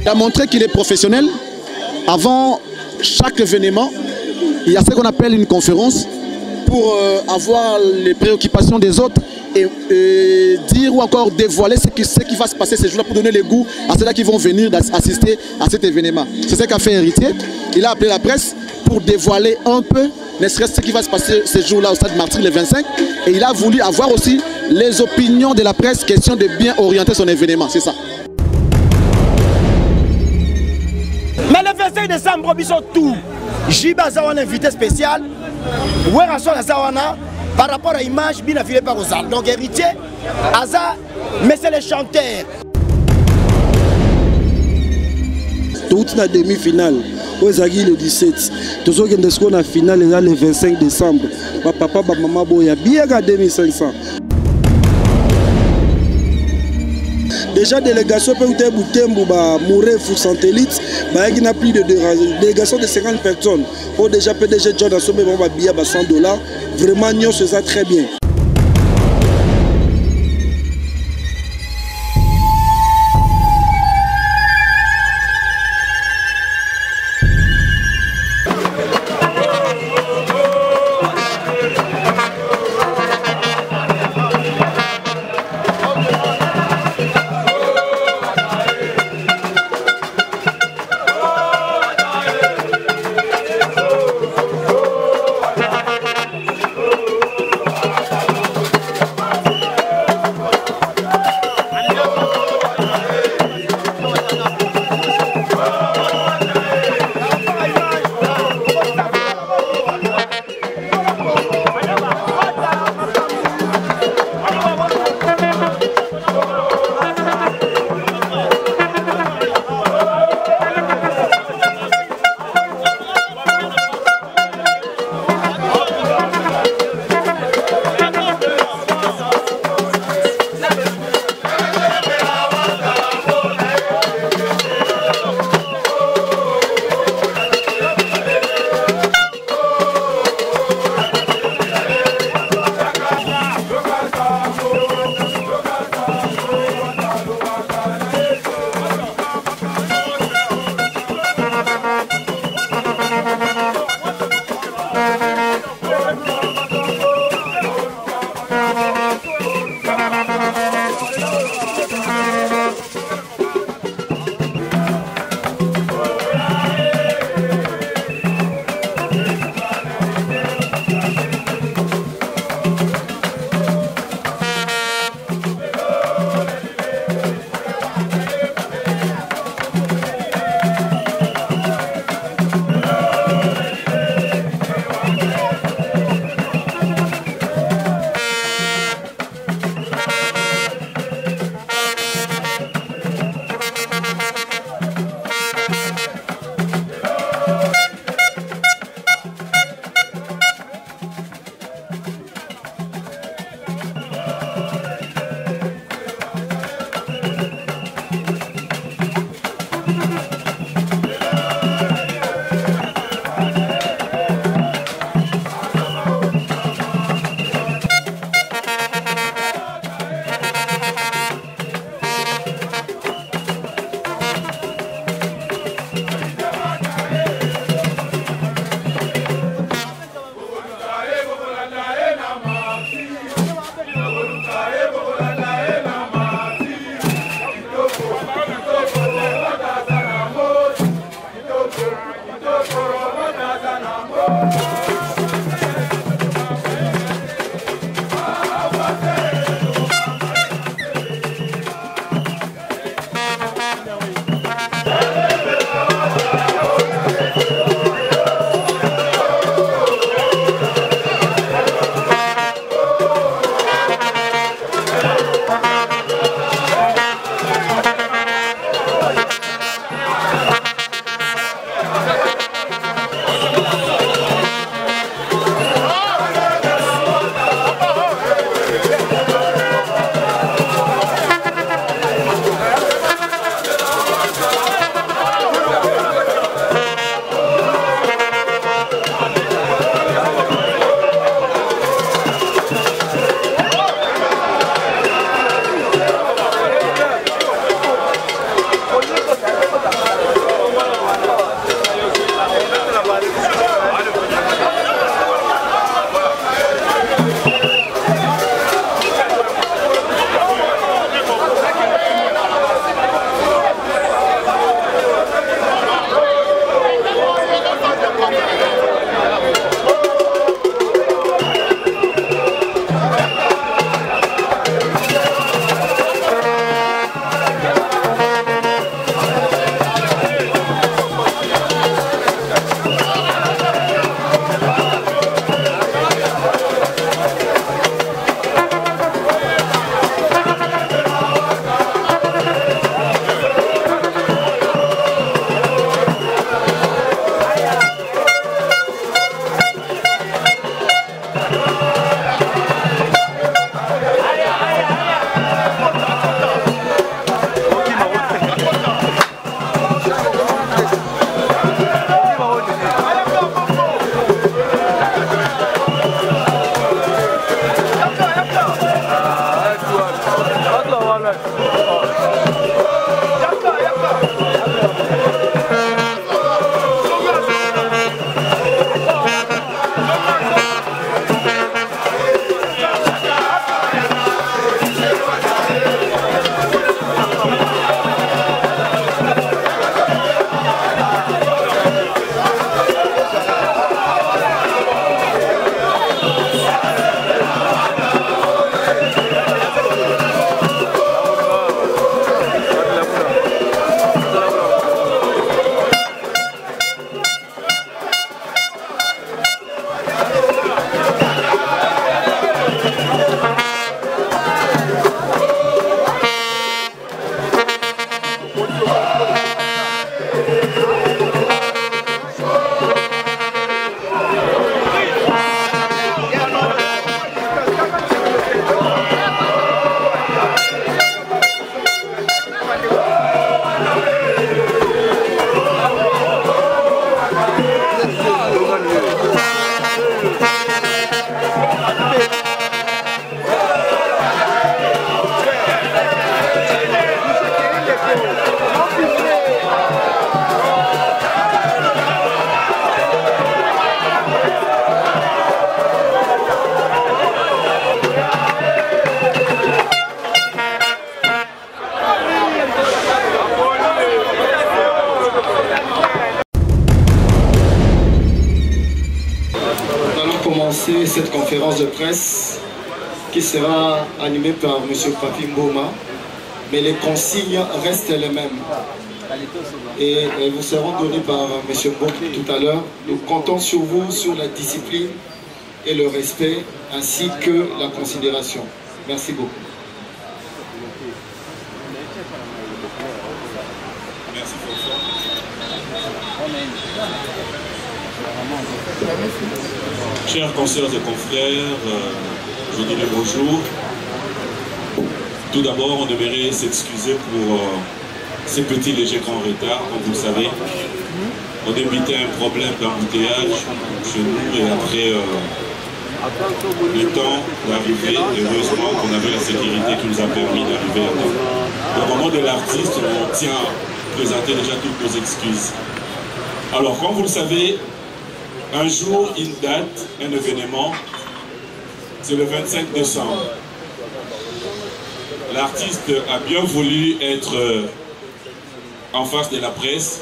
a montré qu'il est professionnel. Avant chaque événement, il y a ce qu'on appelle une conférence pour avoir les préoccupations des autres et dire ou encore dévoiler ce qui va se passer ces jours-là pour donner le goût à ceux-là qui vont venir assister à cet événement. C'est ce qu'a fait Héritier. Il a appelé la presse pour dévoiler un peu, ne serait-ce ce qui va se passer ces jours-là au stade Martyrs le 25. Et il a voulu avoir aussi les opinions de la presse, question de bien orienter son événement. C'est ça. Mais le 25 décembre, ils sont tout. Jiba a un invité spécial. Par rapport à l'image, bien affilée par Rosal. Donc, Héritier, Aza, mais c'est les chanteurs. Toute la demi-finale, Ozagi le 17. Tout ce qui est la finale est le 25 décembre. Papa, maman, boya, bien à 2500. Déjà, délégation peut être Boutembo, Mouret, Foussantélite, il y a plus de délégation de 50 personnes. Pour déjà PDG John a sommé billet à 100 $. Vraiment, nous faisons ça très bien. Cette conférence de presse qui sera animée par M. Papi Mboma, mais les consignes restent les mêmes et elles vous seront données par M. Mboma tout à l'heure. Nous comptons sur vous, sur la discipline et le respect ainsi que la considération. Merci beaucoup. Merci Chers consoeurs et confrères, je vous dirai bonjour. Tout d'abord, on devrait s'excuser pour ces petits légers grands retards, comme vous le savez. On évitait un problème d'embouteillage chez nous et après le temps d'arriver, heureusement qu'on avait la sécurité qui nous a permis d'arriver à temps. Au moment de l'artiste, on tient à présenter déjà toutes nos excuses. Alors, comme vous le savez, un jour, une date, un événement, c'est le 25 décembre. L'artiste a bien voulu être en face de la presse.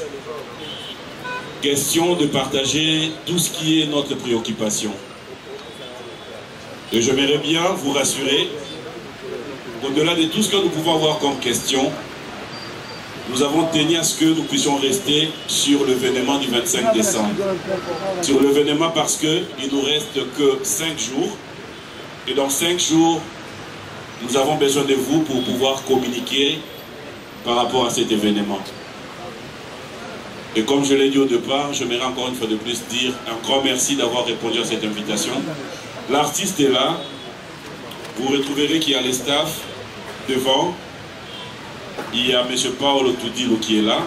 Question de partager tout ce qui est notre préoccupation. Et j'aimerais bien vous rassurer, au-delà de tout ce que nous pouvons avoir comme question, nous avons tenu à ce que nous puissions rester sur l'événement du 25 décembre. Sur l'événement parce qu'il ne nous reste que 5 jours. Et dans 5 jours, nous avons besoin de vous pour pouvoir communiquer par rapport à cet événement. Et comme je l'ai dit au départ, j'aimerais encore une fois de plus dire un grand merci d'avoir répondu à cette invitation. L'artiste est là. Vous retrouverez qu'il y a les staffs devant. Il y a M. Paolo Tudilo qui est là.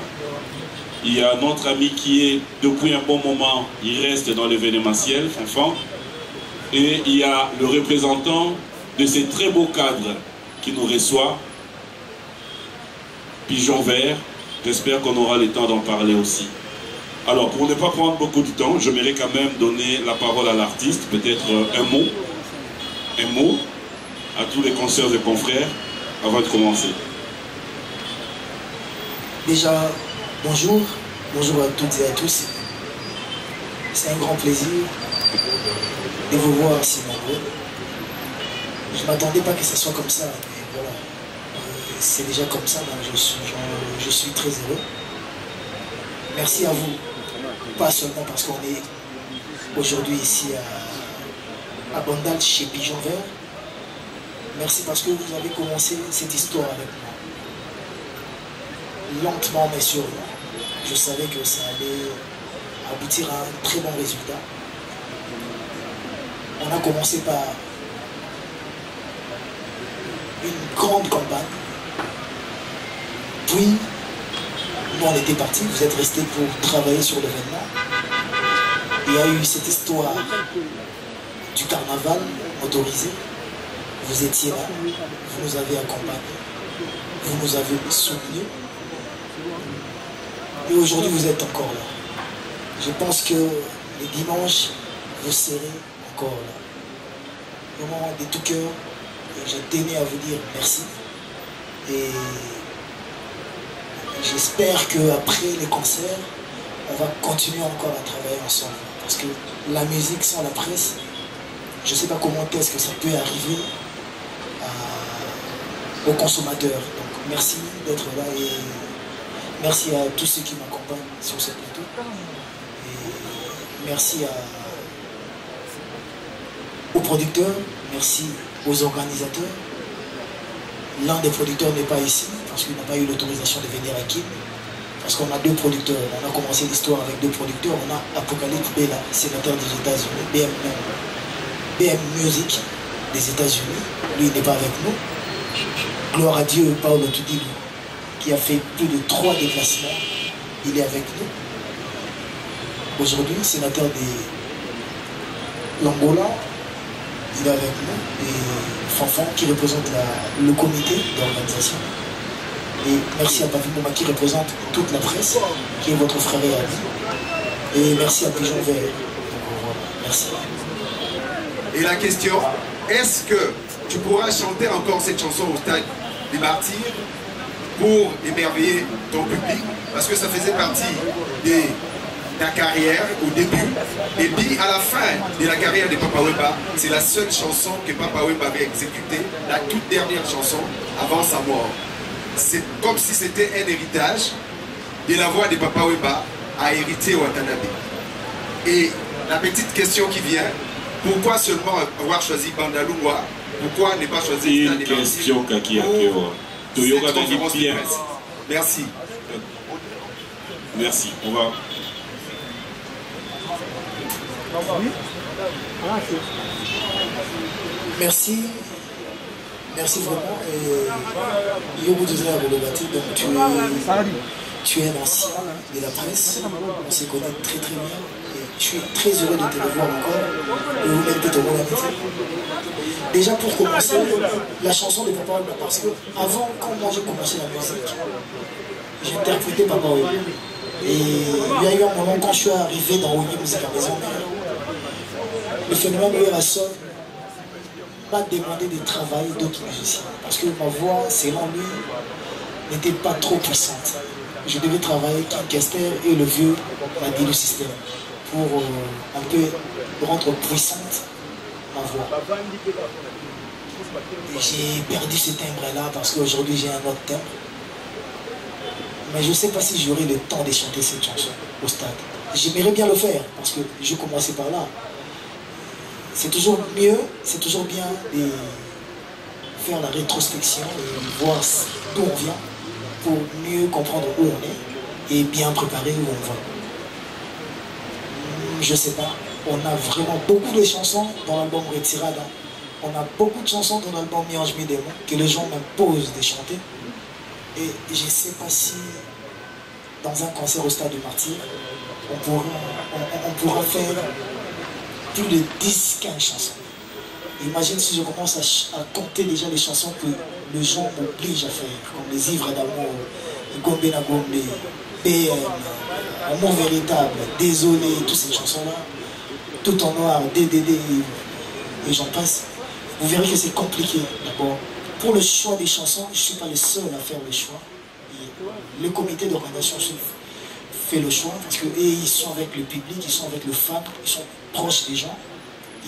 Il y a notre ami qui est, depuis un bon moment, il reste dans l'événementiel, Fanfan. Et il y a le représentant de ces très beaux cadres qui nous reçoit, Pigeon Vert. J'espère qu'on aura le temps d'en parler aussi. Alors, pour ne pas prendre beaucoup de temps, j'aimerais quand même donner la parole à l'artiste, peut-être un mot à tous les consoeurs et confrères, avant de commencer. Déjà, bonjour à toutes et à tous. C'est un grand plaisir de vous voir si nombreux. Je ne m'attendais pas que ce soit comme ça, mais voilà. C'est déjà comme ça, donc je suis très heureux. Merci à vous, pas seulement parce qu'on est aujourd'hui ici à Bandal chez Pigeon Vert. Merci parce que vous avez commencé cette histoire avec moi. Lentement mais sûrement. Je savais que ça allait aboutir à un très bon résultat. On a commencé par une grande campagne. Puis, nous on était partis, vous êtes restés pour travailler sur l'événement. Il y a eu cette histoire du carnaval autorisé. Vous étiez là, vous nous avez accompagnés. vous nous avez soutenus. Et aujourd'hui, vous êtes encore là. Je pense que les dimanches, vous serez encore là. Vraiment, de tout cœur, je tenais à vous dire merci. Et j'espère qu'après les concerts, on va continuer encore à travailler ensemble. Parce que la musique sans la presse, je ne sais pas comment est-ce que ça peut arriver aux consommateurs. Donc merci d'être là et merci à tous ceux qui m'accompagnent sur ce plateau. Et merci aux producteurs, merci aux organisateurs. L'un des producteurs n'est pas ici parce qu'il n'a pas eu l'autorisation de venir à Kin. Parce qu'on a deux producteurs. On a commencé l'histoire avec deux producteurs. On a Apocalypse Bella, sénateur des États-Unis, BM Music des États-Unis. Lui, il n'est pas avec nous. Gloire à Dieu, Paolo Tudilo, qui a fait plus de 3 déplacements. Il est avec nous. Aujourd'hui, sénateur de l'Angola, il est avec nous. Et Fanfan, qui représente le comité d'organisation. Et merci à Papi Mboma qui représente toute la presse, qui est votre frère et ami. Et merci à Pigeon Vert. Merci. Et la question, est-ce que tu pourras chanter encore cette chanson au stade des Martyrs pour émerveiller ton public? Parce que ça faisait partie de ta carrière au début. Et puis à la fin de la carrière de Papa Wemba, c'est la seule chanson que Papa Wemba avait exécutée, la toute dernière chanson avant sa mort. C'est comme si c'était un héritage de la voix de Papa Wemba à hériter Watanabe. Et la petite question qui vient, pourquoi seulement avoir choisi Bandalungwa? Pourquoi ne pas choisir une question Kaki Akewa? Toyoga bien. Merci. Merci. On va. Merci. Merci vraiment. Et Yogo Duzla Bolobati, donc tu es un ancien de la presse. On se connaît très très bien. Et je suis très heureux de te revoir encore. Et vous mettez ton bon appétit. Déjà pour commencer, la chanson de Papa Wemba, parce que avant, quand moi j'ai commencé la musique, j'interprétais Papa Wemba. Et il y a eu un moment quand je suis arrivé dans Wemba Musique à Maison Mère, le phénomène Wemba m'a demandé de travailler d'autres musiciens. Parce que ma voix, selon lui, n'était pas trop puissante. Je devais travailler avec Kester et le vieux m'a dit le système pour un peu rendre puissante ma voix. J'ai perdu ce timbre-là parce qu'aujourd'hui j'ai un autre timbre. Mais je ne sais pas si j'aurai le temps de chanter cette chanson au stade. J'aimerais bien le faire parce que je commençais par là. C'est toujours mieux, c'est toujours bien de faire la rétrospection et voir d'où on vient pour mieux comprendre où on est et bien préparer où on va. Je ne sais pas, on a vraiment beaucoup de chansons dans l'album Retirada. On a beaucoup de chansons dans l'album Miange Midemo que les gens m'imposent de chanter. Et je ne sais pas si dans un concert au stade du Martyr, on pourra faire plus de 10-15 chansons. Imagine si je commence à compter déjà les chansons que les gens m'obligent à faire, comme Les Ivres d'amour, Gombe na Gombe, PM, Amour véritable, Désolé, toutes ces chansons-là, Tout en noir, DDD, et j'en passe. Vous verrez que c'est compliqué. D'abord, pour le choix des chansons, je ne suis pas le seul à faire le choix. Et le comité d'organisation fait le choix parce qu'ils sont avec le public, ils sont avec le fan, ils sont proches des gens.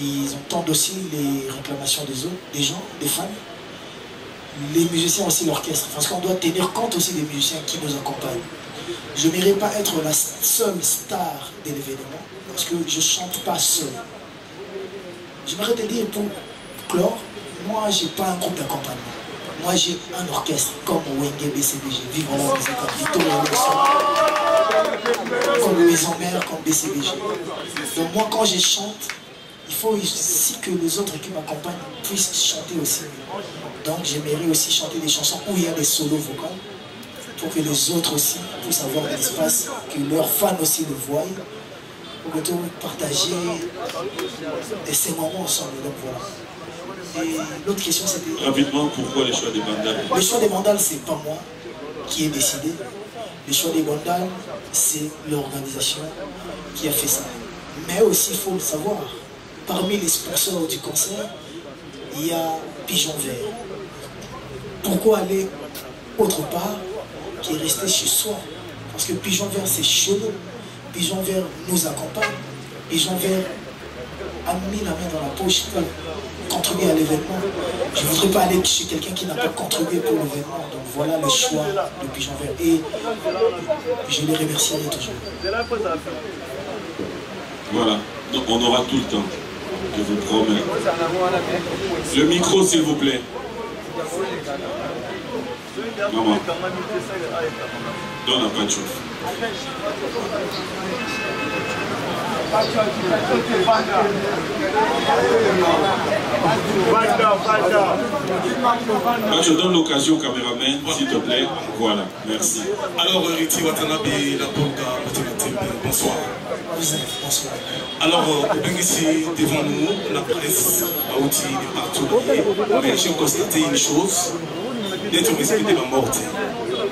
Ils entendent aussi les réclamations des gens, des fans. Les musiciens aussi, l'orchestre, parce qu'on doit tenir compte aussi des musiciens qui nous accompagnent. Je n'irai pas être la seule star de l'événement parce que je ne chante pas seul. J'aimerais te dire pour clore, moi je n'ai pas un groupe d'accompagnement. Moi j'ai un orchestre comme Wenge BCBG, Vivre la musique, Victoria Leçon, comme Maison Mère, comme BCBG. Donc moi quand je chante, il faut aussi que les autres qui m'accompagnent puissent chanter aussi. Donc j'aimerais aussi chanter des chansons où il y a des solos vocaux pour que les autres aussi puissent avoir de l'espace, que leurs fans aussi le voient, pour que tout partager ces moments ensemble. Donc voilà. l'autre question c'était... Rapidement, pourquoi les choix des Vandales? Le choix des Vandales, c'est pas moi qui ai décidé. Le choix des Vandales, c'est l'organisation qui a fait ça. Mais aussi, il faut le savoir, parmi les sponsors du concert, il y a Pigeon Vert. Pourquoi aller autre part qui est resté chez soi? Parce que Pigeon Vert, c'est chez nous. Pigeon Vert nous accompagne. Pigeon Vert a mis la main dans la poche pour contribuer à l'événement. Je ne voudrais pas aller chez quelqu'un qui n'a pas contribué pour l'événement. Donc voilà le choix de Pigeon Vert. Et je les remercierai toujours. Voilà, donc on aura tout le temps, je vous promets. Le micro, s'il vous plaît. Maman, donne un pas de chauffe. Je donne l'occasion au caméraman, s'il te plaît. Voilà, merci. Alors, Riti Watanabe, la Polka, bonsoir. Bonsoir. Alors, ici, devant nous, la presse a outil de partout. Mais j'ai constaté une chose, d'être respecté la mort.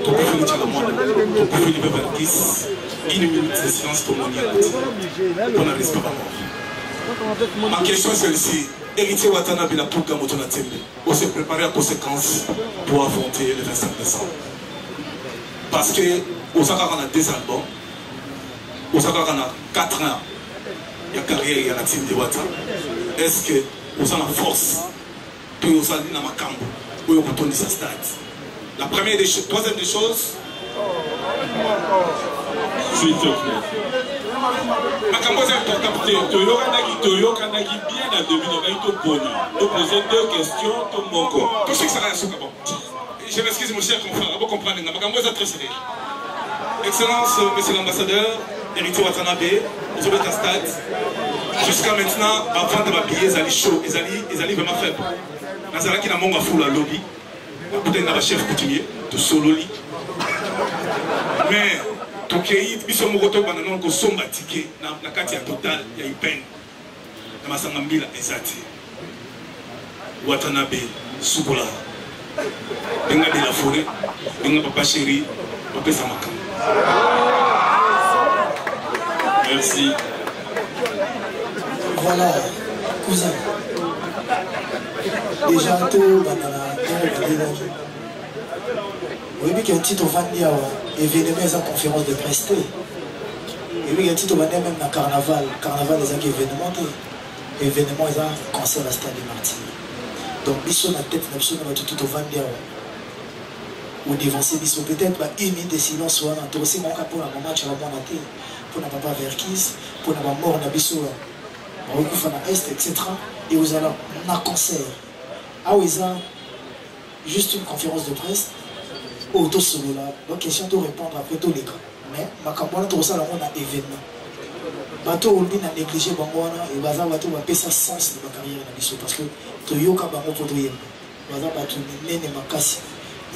Ton profil de monde, ton profil de Beverkis, une minute de silence pour mon on ne reste pas mort. Ma question est celle-ci. Héritier Watanabe, la Polka, Motonatembe, on s'est préparé à conséquence pour affronter le 25 décembre. Parce que, au Osaka, on a 2 albums. Au Osaka, on a 4 ans. Il y a carrière, il y a la team de Wata. Est-ce que vous avez la force pour vous aller dans ma camp pour vous retourner sa stade? La première des choses, troisième des choses. S'il te plaît. Ma camp est important. Toyo Kanagi bien à 2000, on va poser 2 questions, tout mon corps. Tout ce qui s'arrête sur le bon. Je m'excuse, mon cher confrère, vous comprenez. Ma camp est très sérieux. Excellence, monsieur l'ambassadeur, Héritier Watanabe, vous avez un stade. Jusqu'à maintenant, avant de m'habiller, ils allaient chaud, ils allaient vraiment faible. Nazara qui n'a pas fou la lobby, peut-être n'a pas chef coutumier, de sololi. Mais, tout ce qui est, ils sont morotaux, ils ont somba ticket, la carte est totale, il y a une peine. Dans ma sangambila, ezati. Watanabe, Souboula. Benga de la forêt, benga papa chéri, papa Samaka. Merci. Voilà, cousin. Déjà, tout, oui, mais qu'il y a un titre au Vandia, événement, une conférence de presse. Et puis, il y a un titre au Vandia, même dans le carnaval. Carnaval, les événements, événement, ils ont un concert à Stade des Martyrs. Donc, ils sont dans la tête, ils sont dans tout au Vandia. Ou dévancer, ils sont peut-être une minute de silence, soit dans aussi mon capot, la maman, tu vas voir la tête, pour la papa Verkis, pour la mort, la bisso, la Est, etc. Et vous allez un concert. Ah oui, ça, juste une conférence de presse. Auto solo là, donc question de répondre après tous les cas. Mais ma campagne tout ça là on a événement. Bateau on a négligé bangwana et baza bateau va payer ça sens de ma carrière na biso parce que toyoka bango poto yem. Baza bateau nene makasi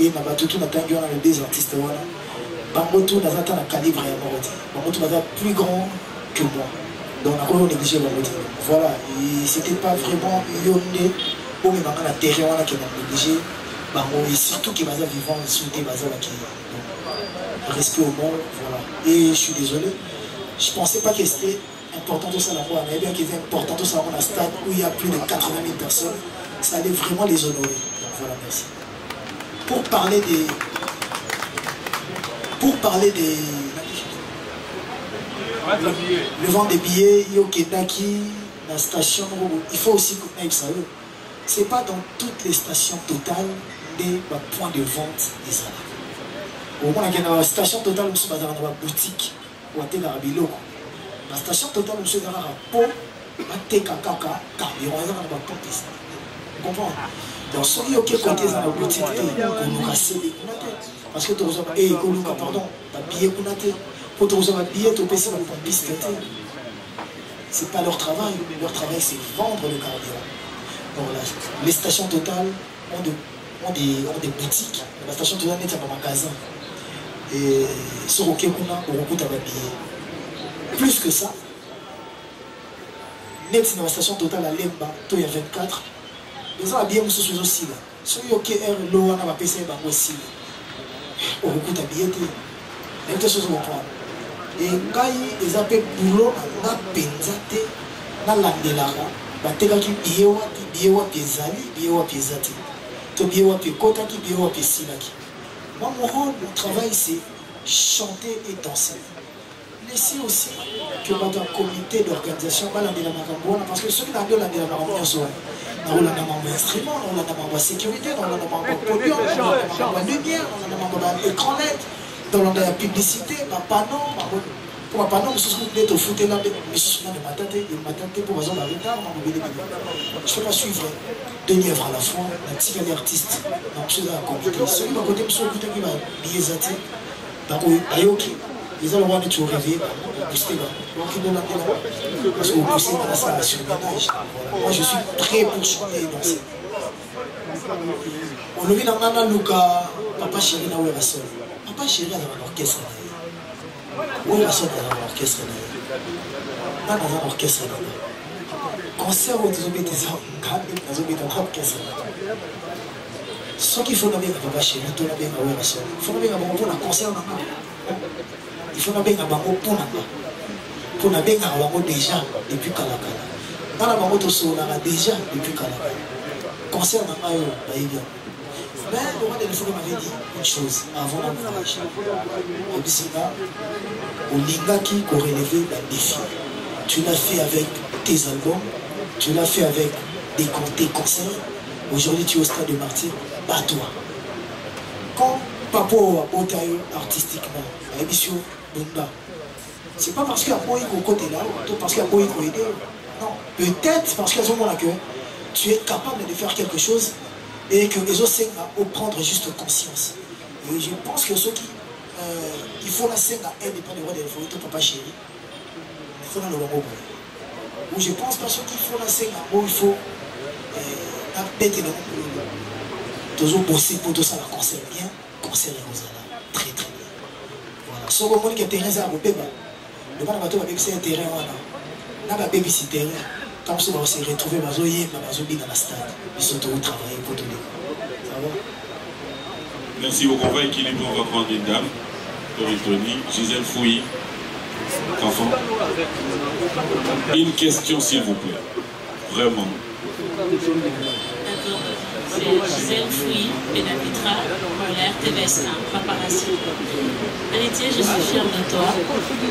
et na bateau tout na tangi on a les 2 artistes wana. Bango tout na zata na calibre ya moroti. Bango tout baza plus grand que moi. Donc on a négligé bango. Voilà, et c'était pas vraiment yonné pour me banga na terrain wana qui a négligé. Et surtout qui va vivant souhaiter respect au monde, voilà. Et je suis désolé, je ne pensais pas que c'était important tout ça là, mais bien qu'il était important tout ça dans un stade où il y a plus de 80 000 personnes, ça allait vraiment les honorer. Donc voilà, merci. Pour parler des le vent des billets, Yokedaki, la station, il faut aussi connaître ça. C'est pas dans toutes les stations totales des points de vente des armes. Au moins, il y a une station totale où dans la boutique ou à Tégarabilo. La station totale où dans la peau, à Tékakaka, carburant, dans la pompe. Vous comprenez? Donc, si vous avez côté dans la boutique, vous avez cédé. Parce que vous avez pardon, billet pour vous avez billet, vous avez une piste. Ce n'est pas leur travail. Leur travail, c'est vendre le carburant. Donc, les stations totales ont des boutiques. La station totale est un magasin. Et sur le Kekuna, on recoute avec billets. Plus que ça, net dans la station totale à Lemba, il y a 24. Les gens bien sous aussi là. Ceux qui ont l'eau, on va passer dans aussi. Au coup d'habiller, il y a des choses à comprendre. Et quand ils appellent boulot, on a pensé, on a l'andelara, on a dit biewa piezali, biewa piezati. To biewa piekota, qui biewa piesilaki. Moi, mon rôle, mon travail, c'est chanter et danser. Laissez aussi que votre comité d'organisation va l'andelara parce que ceux qui n'ont pas l'andelara on a un instrument, on a la sécurité, on a un podium, on a la lumière, on a un écran LED, on a la publicité, un panneau, pour un panneau, je suis au foot, je suis le matin, pour raison de retard, je ne peux pas suivre deux livres à la fois, un petit artiste, donc je suis dans la communauté. Celui qui va côté, je suis qui va biaiser, donc Ayoki. Ils ont le droit de tout rêver, booster là. Donc ils donnent la parce que vous poussez dans ça sur le ménage. Moi je suis prêt pour chanter et danser. On le vit dans Nana Luka, papa chéri na oué sol. Papa chéri dans l'orchestre. Oué sol dans l'orchestre. Nana dans l'orchestre. Concert où ils ont mis des hommes, ils ont mis dans l'orchestre. Ce qu'il faut nommer papa chéri, tout la bien à oué sol. Il faut nommer pour la concert dans il faut bien avoir pour bien avoir déjà depuis Kalakala. Dans la banque déjà depuis Kalakala. Concernant Mayo, mais le roi de l'Effort m'avait dit une chose avant la voyage. Au Linga qui a relevé le défi. Tu l'as fait avec tes albums, tu l'as fait avec tes concerts. Aujourd'hui tu es au stade de martyr, bats-toi. Quand Papa a monté artistiquement, à l'émission Bunda, c'est pas parce qu'il y a un côté là, ou parce qu'il y a un aidé. Non, peut-être parce qu'il y a un moment là que tu es capable de faire quelque chose et que les autres vont prendre juste conscience. Et je pense que ceux qui. Il faut la scène à elle, dépend du roi de l'Effort, papa chéri. Il faut la le roi. Ou je pense pas ceux qui font la scène à où il faut. Bête le toujours bosser pour tout ça, la concert bien, concert et très très bien. Voilà. Si on a un terrain, ça va bébé. Le monde va tout avec un terrain, on a baby si terrain. Comme ça, on va se retrouver dans la stade. Ils sont tous travailler pour tout le monde. Ça va? Merci beaucoup. On va équilibrer, on va prendre une dame. Tony, Gisèle Fouilly. Enfant. Une question, s'il vous plaît. Vraiment. D'accord. C'est Gisèle Fouilly, Pédapitra, pour la RTVS1, Paparazzi. Héritier, je suis fière de toi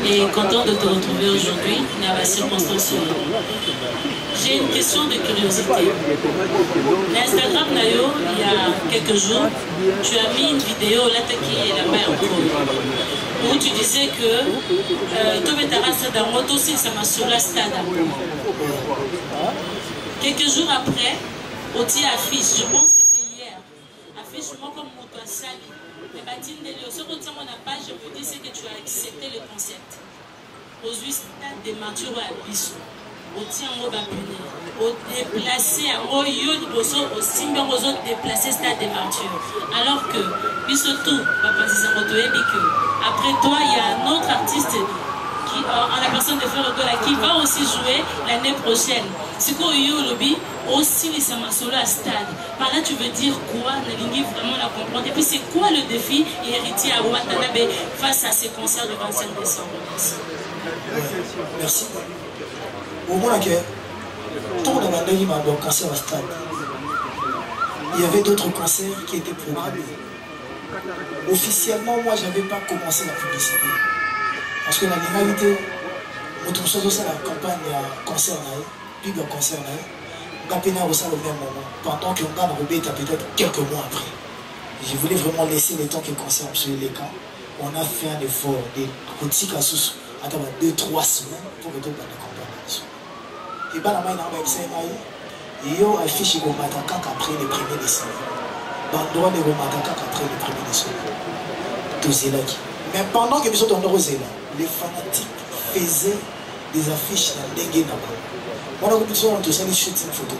et content de te retrouver aujourd'hui dans la circonstance. J'ai une question de curiosité. L'Instagram Nayo, il y a quelques jours, tu as mis une vidéo là qui est la main en cours, où tu disais que Tobetarasa Damoto, ça m'a sur la stade. Quelques jours après, Oti affiche, je pense que c'était hier, affiche moi comme Moto Sali. Mais Batine de Léo, ce que tu as mon page, je me dis c'est que tu as accepté le concept. Aux stade de Martyr à Bissou, Oti en mode appuyé, au déplacer à Moyo, au Simba, aux autres déplacer stade de Martyr. Alors que, Bissou tout, Papa Zizamoto, et que après toi, il y a un autre artiste. En la personne de Frère Odola qui va aussi jouer l'année prochaine. C'est quoi Lobby aussi les Samasolo à stade. Par là tu veux dire quoi? Nalingi vraiment la comprendre. Et puis c'est quoi le défi et héritier à Ouattanabe face à ces concerts de 25 décembre? Merci. Merci. Au moins que tant dans le concert à stade, il y avait d'autres concerts qui étaient programmés. Officiellement, moi j'avais pas commencé la publicité. Parce que la réalité, notre chose aussi la campagne concert, puis le concert, on a peine à au même moment. Pendant qu'on a peut-être quelques mois après. Je voulais vraiment laisser le temps que le concert sur les camps. On a fait un effort de petits cassos à 2-3 semaines pour que tout le monde campagne. Et bien, la main dans le il y a affiché au Matakak après le 1er décembre. Bandroit de Matakak après le 1er décembre. Tout c'est là. Mais pendant que nous sommes dans les fanatiques faisaient des affiches dans les Dengue. On a compris tout ça, les shooting photos.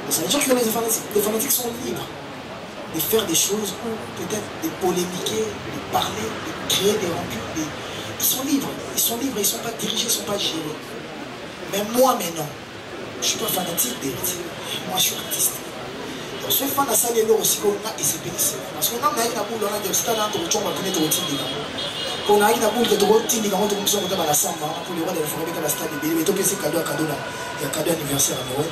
Ça veut dire que les fanatiques sont libres de faire des choses, peut-être de polémiquer, de parler, de créer des rancunes. Ils sont libres, ils ne sont pas dirigés, ils ne sont pas gérés. Mais moi maintenant, je ne suis pas fanatique d'héritier. Moi je suis artiste. Ce fan à ça, les lots aussi, on a essayé. Parce qu'on a une boule, on a des stades, on a des gens on a une boule de droite, on a des gens qui ont la samba, pour les rois de la forêt de la stade, mais tout c'est cadeau à cadeau là. Il y a cadeau anniversaire à Noël.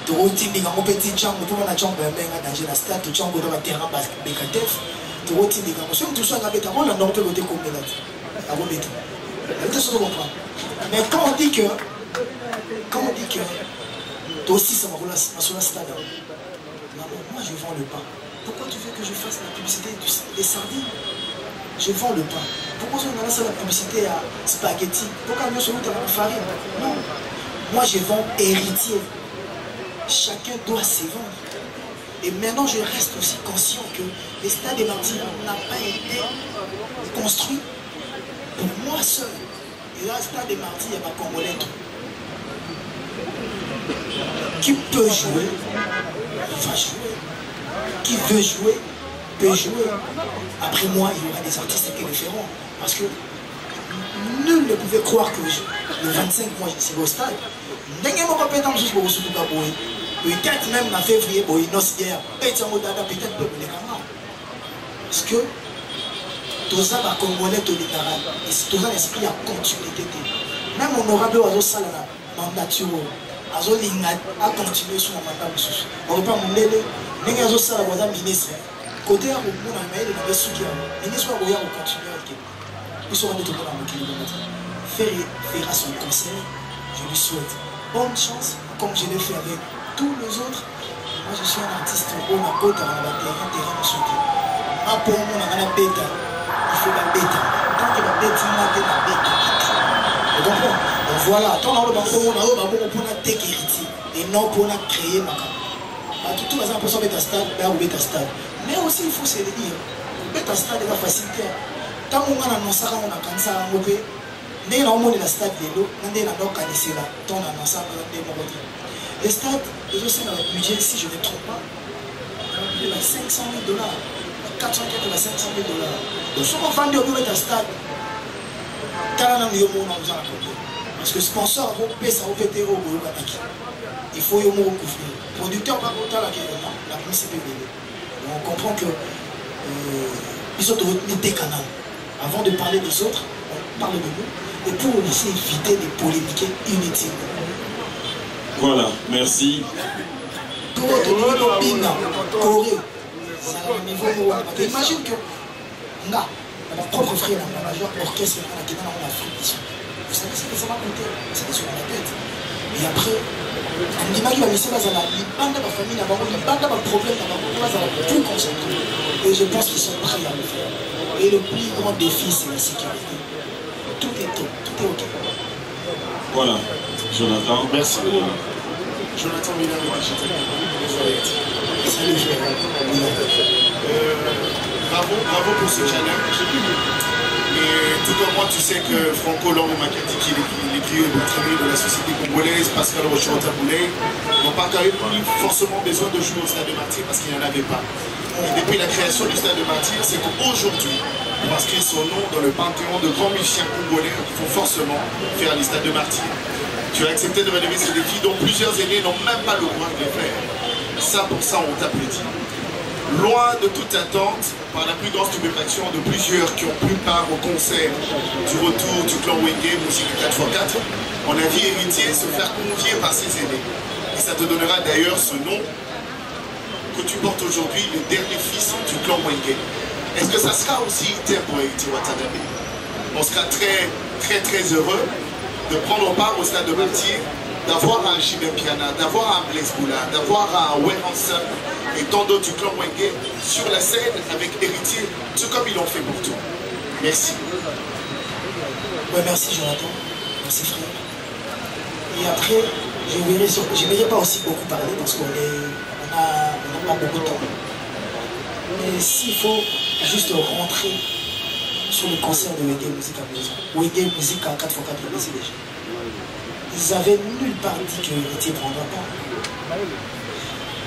Doroti, les gens petit chambre, tout le monde a chambre, mais dans la stade, tout chambre dans la terrain, parce que les catef, Doroti, les gens, tout ça, on a bêta, on a non, on peut voter comme les gars. À vos bêta. Mais quand on dit que, toi aussi, ça va rouler sur la stade. Moi, je vends le pain. Pourquoi tu veux que je fasse la publicité des sardines? Je vends le pain. Pourquoi on a lancé la publicité à spaghetti? Pourquoi on a sur la farine? Non. Moi, je vends héritier. Chacun doit se vendre. Et maintenant, je reste aussi conscient que le stade des Martyrs n'a pas été construit pour moi seul. Et là, le stade des Martyrs, il n'y a pas Congolais. Qui peut jouer, va jouer. Qui veut jouer, peut jouer. Après moi, il y aura des artistes qui le feront. Parce que nul ne pouvait croire que le 25, moi, je suis au stade. Peut-être même en février, peut-être peu de camarades. Parce que tout ça va Congolais, tout ça l'esprit à continuité. Même honorable oiseau salana, mandature, oiseau linga a continué sur la mandat. On ne peut pas mon délai. Les oiseaux salana, ministre. Côté à mon amaïl, le ministre ministre va continuer avec lui. Ils seront tout le monde à fera son concert. Je lui souhaite bonne chance, comme je l'ai fait avec tous les autres. Moi, je suis un artiste au Nakota, on a terrain de soutien. Ma pour moi, on a la bêta. Il faut la bêta. Tant que la bêta, on a la bêta. Vous comprenez? Donc voilà, tant que on a pour la tech héritier et non pour la créer ma carte. Tout le monde a l'impression d'être stade, mais aussi il faut se le dire. Bêta stade est la facilité. Tant qu'on a annoncé qu'on a cancer à Mopé, dès qu'on a la stade de l'eau, on a annoncé là, tant on a annoncé qu'on a démordi. Les stades, ils ont un budget, si je ne me trompe pas, de 500 000 $, 400 000 $. Donc si on vend un stade, parce que sponsor, il faut y couvrir. Producteur, par contre, la publicité. On comprend que ils ont des canaux. Avant de parler des autres, on parle de nous. Et pour aussi éviter des polémiques inutiles. Voilà, merci. Imagine que mon propre frère, mon major orchestre, qui est dans l'Afrique. Vous savez ce que ça m'a coûté? C'était sur la tête. Et après, on dit que la mission va la bande de ma famille, la bande de problème, va tout concentré. Et je pense qu'ils sont prêts à le faire. Et le plus grand défi, c'est la sécurité. Tout est OK. Voilà, Jonathan. Merci. Jonathan Miller, Salut, Bravo pour ce challenge. Et tout comme moi, tu sais que Franco Lombe m'a dit qu'il écrit le travail de la société congolaise, Pascal Rochon-Taboulé, n'ont pas forcément besoin de jouer au Stade de Martyrs parce qu'il n'y en avait pas. Et depuis la création du Stade de Martyrs, c'est qu'aujourd'hui, pour inscrire son nom dans le panthéon de grands musiciens congolais, il faut forcément faire les Stades de Martyrs. Tu as accepté de relever ce défi dont plusieurs aînés n'ont même pas le droit de le faire. Ça, pour ça, on t'applaudit. Loin de toute attente, par la plus grande stupéfaction de plusieurs qui ont pris part au concert du retour du clan Wenge, musique 4x4, on a vu Héritier se faire convier par ses aînés. Et ça te donnera d'ailleurs ce nom que tu portes aujourd'hui, le dernier fils du clan Wenge. Est-ce que ça sera aussi terre pour Héritier Watanabe? On sera très, très, très heureux de prendre part au Stade de Martyrs, d'avoir un Jimé Piana, d'avoir un Blaise Boula, d'avoir un Weranson et tant d'autres du clan Wenge sur la scène avec Héritier, tout comme ils l'ont fait pour tout. Merci. Ouais, merci Jonathan, merci frère. Et après, je ne vais pas aussi beaucoup parler parce qu'on n'a pas beaucoup de temps. Mais s'il faut juste rentrer sur le concert de Wenge Musique à Maison, Wenge Musique à 4x4 BC déjà. Ils avaient nulle part dit que Héritier ne prendra pas.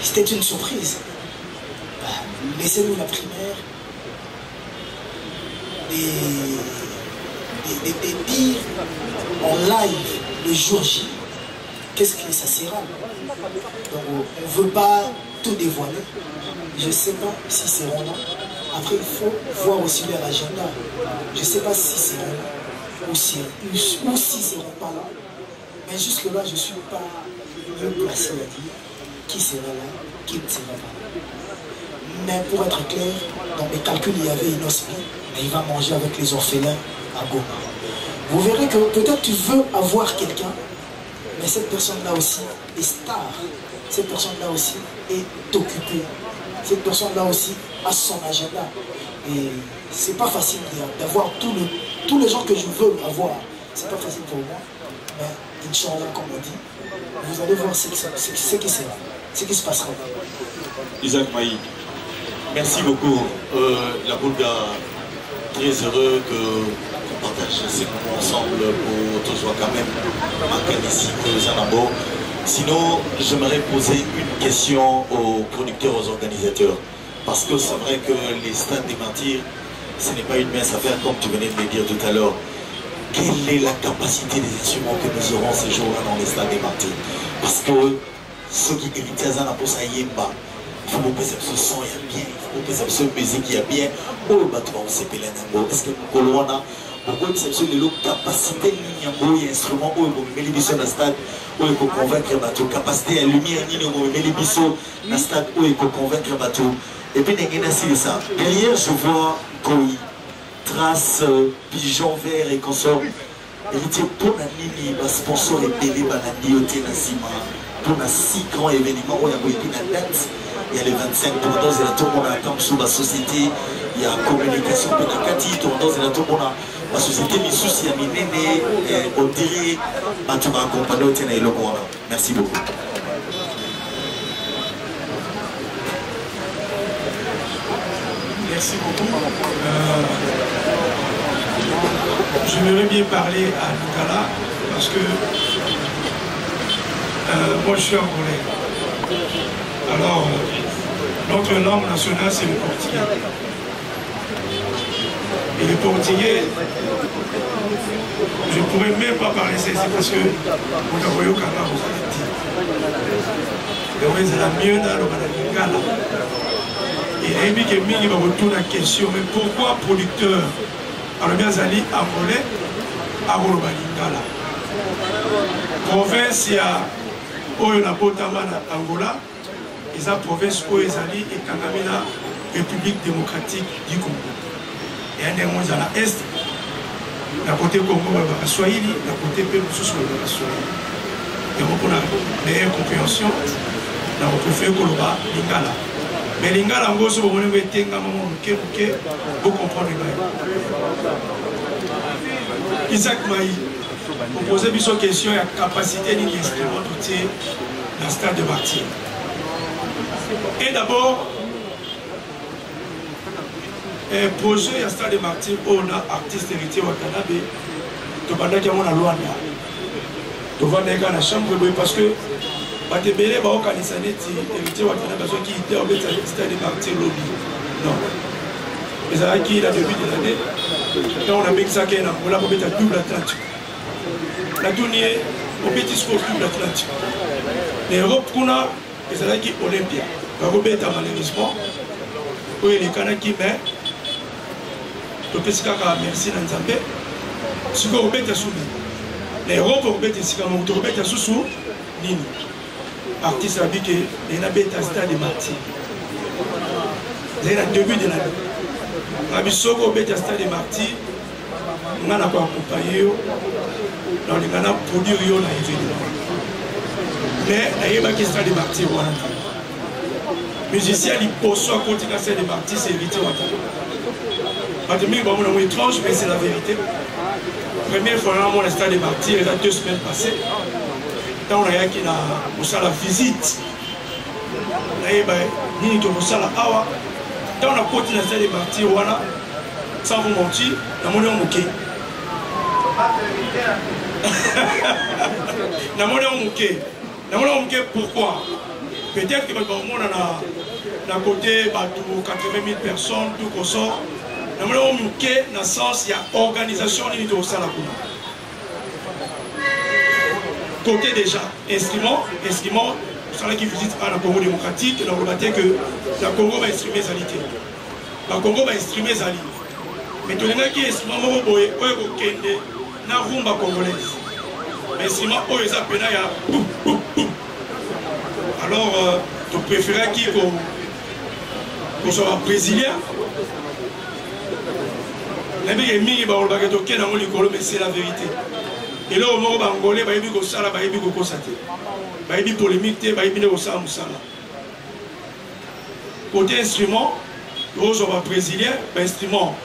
C'était une surprise. Laissez-nous la primaire. Des dire en live le jour J, qu'est-ce que ça sera? Donc on ne veut pas tout dévoiler. Je ne sais pas si seront là. Après, il faut voir aussi leur agenda. Je ne sais pas si seront là ou si ne seront pas là. Mais jusque-là, je ne suis pas mieux placé à dire qui sera là, qui ne sera pas là. Mais pour être clair, dans mes calculs, il y avait Inospi, mais il va manger avec les orphelins à Goma. Vous verrez que peut-être tu veux avoir quelqu'un, mais cette personne-là aussi est star. Cette personne-là aussi est occupée. Cette personne-là aussi a son agenda. Et c'est pas facile d'avoir tous les gens que je veux avoir. C'est pas facile pour moi. Mais Inch'Allah, comme on dit, vous allez voir ce qui sera, ce qui se passera. Isaac Maï, merci beaucoup. La Boulga, très heureux qu'on partage ces moments ensemble pour tous voir quand même manquer ici que Zanabo. Sinon, j'aimerais poser une question aux producteurs, aux organisateurs. Parce que c'est vrai que les stades des martyrs, ce n'est pas une mince affaire comme tu venais de le dire tout à l'heure. Quelle est la capacité des instruments que nous aurons ces jours-là dans les stades des martyrs? Parce que ceux qui héritent à Zanabo, ça y est pas. Il faut que ce son y a bien, il faut que ce musique y a bien. Oh, bah tu vas aussi péler un mot. Est-ce que nous colons pourquoi c'est les capacités de l'instrument où il y a un stade où il faut convaincre le bateau, capacité à lumière, il y a un stade où il faut convaincre le bateau. Et puis, il y a ça. Derrière, je vois Koi, trace, pigeon vert et consort. Et il dit pour la ligne, le sponsor est belé, pour un si grand événement où il y a une date. Il y a les 25 tournois et la tournoi sous la société. Il y a la communication de la Kati, tournois et la tournoi. La société Missous, il y a Minéné, on dirait, tu m'as accompagné au Téné et le Rwanda. Merci beaucoup. Merci beaucoup. J'aimerais bien parler à Lingala parce que moi je suis angolais. Alors, notre langue nationale c'est le portugais. Et le portugais, je ne pourrais même pas parler c'est parce que vous avez vu quand vous avez dit. Donc c'est la mieux dans le Lingala. Et il dit que Mingi va retourner la question, mais pourquoi producteur alors bien Zali angolais à Lingala? Province il y a Oyonabotama Angola, et la province Oyezali et Kangamina, République démocratique du Congo. Et un des mots à l'est, la côté Congo va Swahili, la côté Pérou va Swahili. Et on a une meilleure compréhension, on a fait Koloba, Lingala. Mais Lingala, en gros, si vous voulez, vous comprenez. Isaac Maï, vous posez une question, il y a capacité de l'instrument doté dans le stade de martyr. Et d'abord, projet il y a stade de martyr, on a artiste héritier Watanabe, tu vas dire qu'on a Luanda. Tu vas dire qu'on a chambre parce que Batebele va organiser un héritier Watanabe qui était au stade de martyr lobby. Non. Mais ça qui est la début de l'année, quand on a mis ça qui est là, on a mis la double Atlantique. La tournée, au petit score double Atlantique. L'Europe qu'on a, c'est là qui est Olympia. La Robert a malheureusement, oui, les Canadiens qui met, le Pescara merci Nanzambe, ce que Robert a soumis. L'Europe, Robert est Sikamoto, Robert a sous Nini. Artiste a dit que les Nabé est à stade de martyr. C'est le début de l'année. Rabisoko Robert est à stade de martyr. On a accompagné dans les Ghana pour dire qu'on a événement. Mais il y a un stade de martyr. Musicien, il possède un continent de martyr, c'est évité. Maintenant, c'est étrange, mais c'est la vérité. Première fois, on a un stade de martyr, il y a 2 semaines passées. Quand on a eu la visite, on a eu la awa. Quand on a continué à stade de martyr, sans vous mentir, on a eu un mouké. On a eu un mouké. Pourquoi? Peut-être que on a côté 80 000 personnes, tout comme ça. Nous avons dans le sens il y a organisation de ça. Côté déjà, instrument, ça qui visite à la Congo démocratique, dans le matin que la Congo va exprimer sa lité. La Congo va exprimer sa lité. Mais tout le monde qui est extrêmement beau, na rumba congolaise. Mais si moi, oh, ils appellent alors, tu préférais qui qu'on soit brésilien? Mais c'est la vérité. Et là, au moment où Angolais, il y a des choses qui sont polémiques, il y a des choses qui sont côté instrument, aujourd'hui brésilien, instrument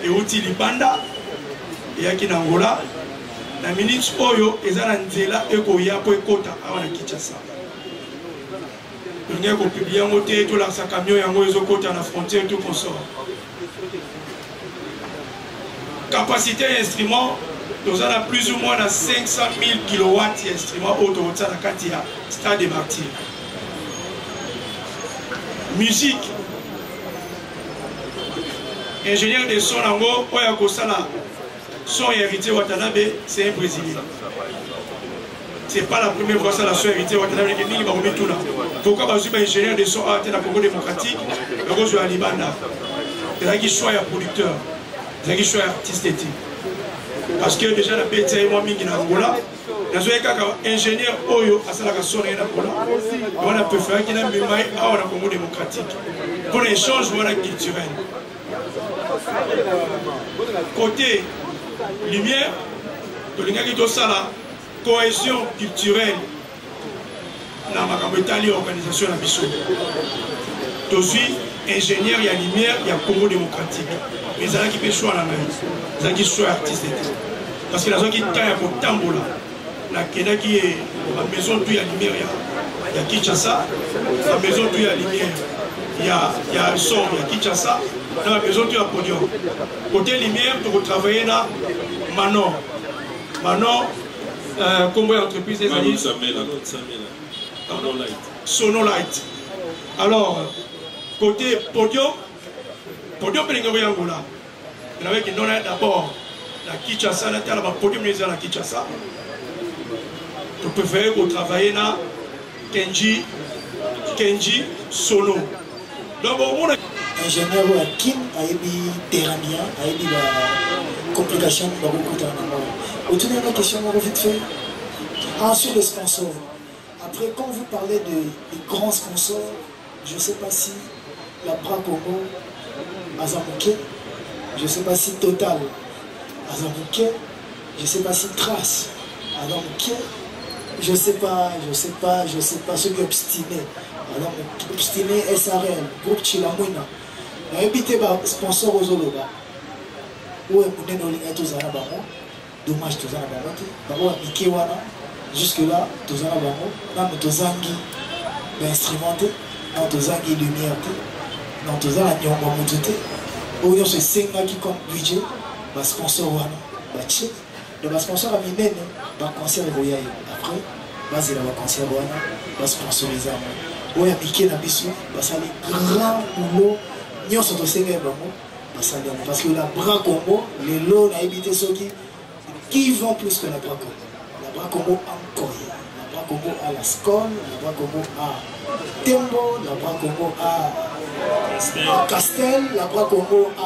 et outil libanda, et qui en Angola, la minute oyo ezana nzela ekoya po ekota awana Kinshasa. On a publié un côté tout la sa camion et un côté à la frontière tout consort. Capacité d'instrument, nous avons plus ou moins 500 000 kW d'instruments autour de la Katia, Stade des Martyrs. Musique, ingénieur de son en haut, Oyakosala, son héritier Watanabe, c'est un Brésilien. Ce n'est pas la première fois que la son héritier Watanabe qui est venu tout là. Pourquoi parce que ingénieur de son à la Congo démocratique, le rose à Libanda, il y a qui choisit un producteur, il y a qui choisit un artiste. Parce que déjà la bête est moi mingi na Angola, na zoé kaka ingénieur Oyo à la sonne na Angola. On a préféré qu'il y ait un mémoire à la Congo démocratique pour l'échange culturel. Côté lumière, de la cohésion culturelle dans ma organisation de Bissau. Je suis ingénieur, il y a lumière, il y a Congo démocratique. Mais il y a qui peut choisir la main, il y a qui choisit artiste. Parce que la zone qui est pour Tambola, la Kenya qui est la maison où il y a lumière, il y a Kinshasa, la maison où il y a lumière, il y a le son, il y a Kinshasa, dans la maison où il y a podium. Côté lumière, tu peux travailler dans Manon. Manon, combien d'entreprises des années Sonolight. Alors, côté podium, podium est en Angola. Il y avait d'abord la Kinshasa, la podium est la Kinshasa. Tu préfères travailler dans Kenji Sono. Donc, on a ingénieur à Kim, à Ebi Terania, à Ebi la complication de la autour de la question, on va vite fait. Sur les sponsors. Après, quand vous parlez des grands sponsors, je ne sais pas si la Bra Congo, Azamouké, je ne sais pas si Total, Azamouké, je ne sais pas si Trace, Azamouké, je ne sais pas, ceux qui obstinés, obstiné SRL, groupe Chilamouina, éviter les sponsors aux Oloba, où est le monde de l'État, dommage tous en avoir, jusque-là, tous en avoir, dans tous en instrumenté, dans tous en lumière, dans tous en nyongo mototé, où il y a ce 5 qui compte budget, le sponsor, le sponsor a mis même, le concert royal. Après, il y a le concert royal, le sponsorisé. Où il y a Mickey Nabisu, ça les grands boulots, nous sommes tous les parce que la Bra Congo, les lots, on a évité ceux qui vont plus que la Bra Congo. La Bra Congo encore. La Bra Congo à la Scone, la Bra Congo à Tembo, la Bra Congo à Castel, la Bra Congo à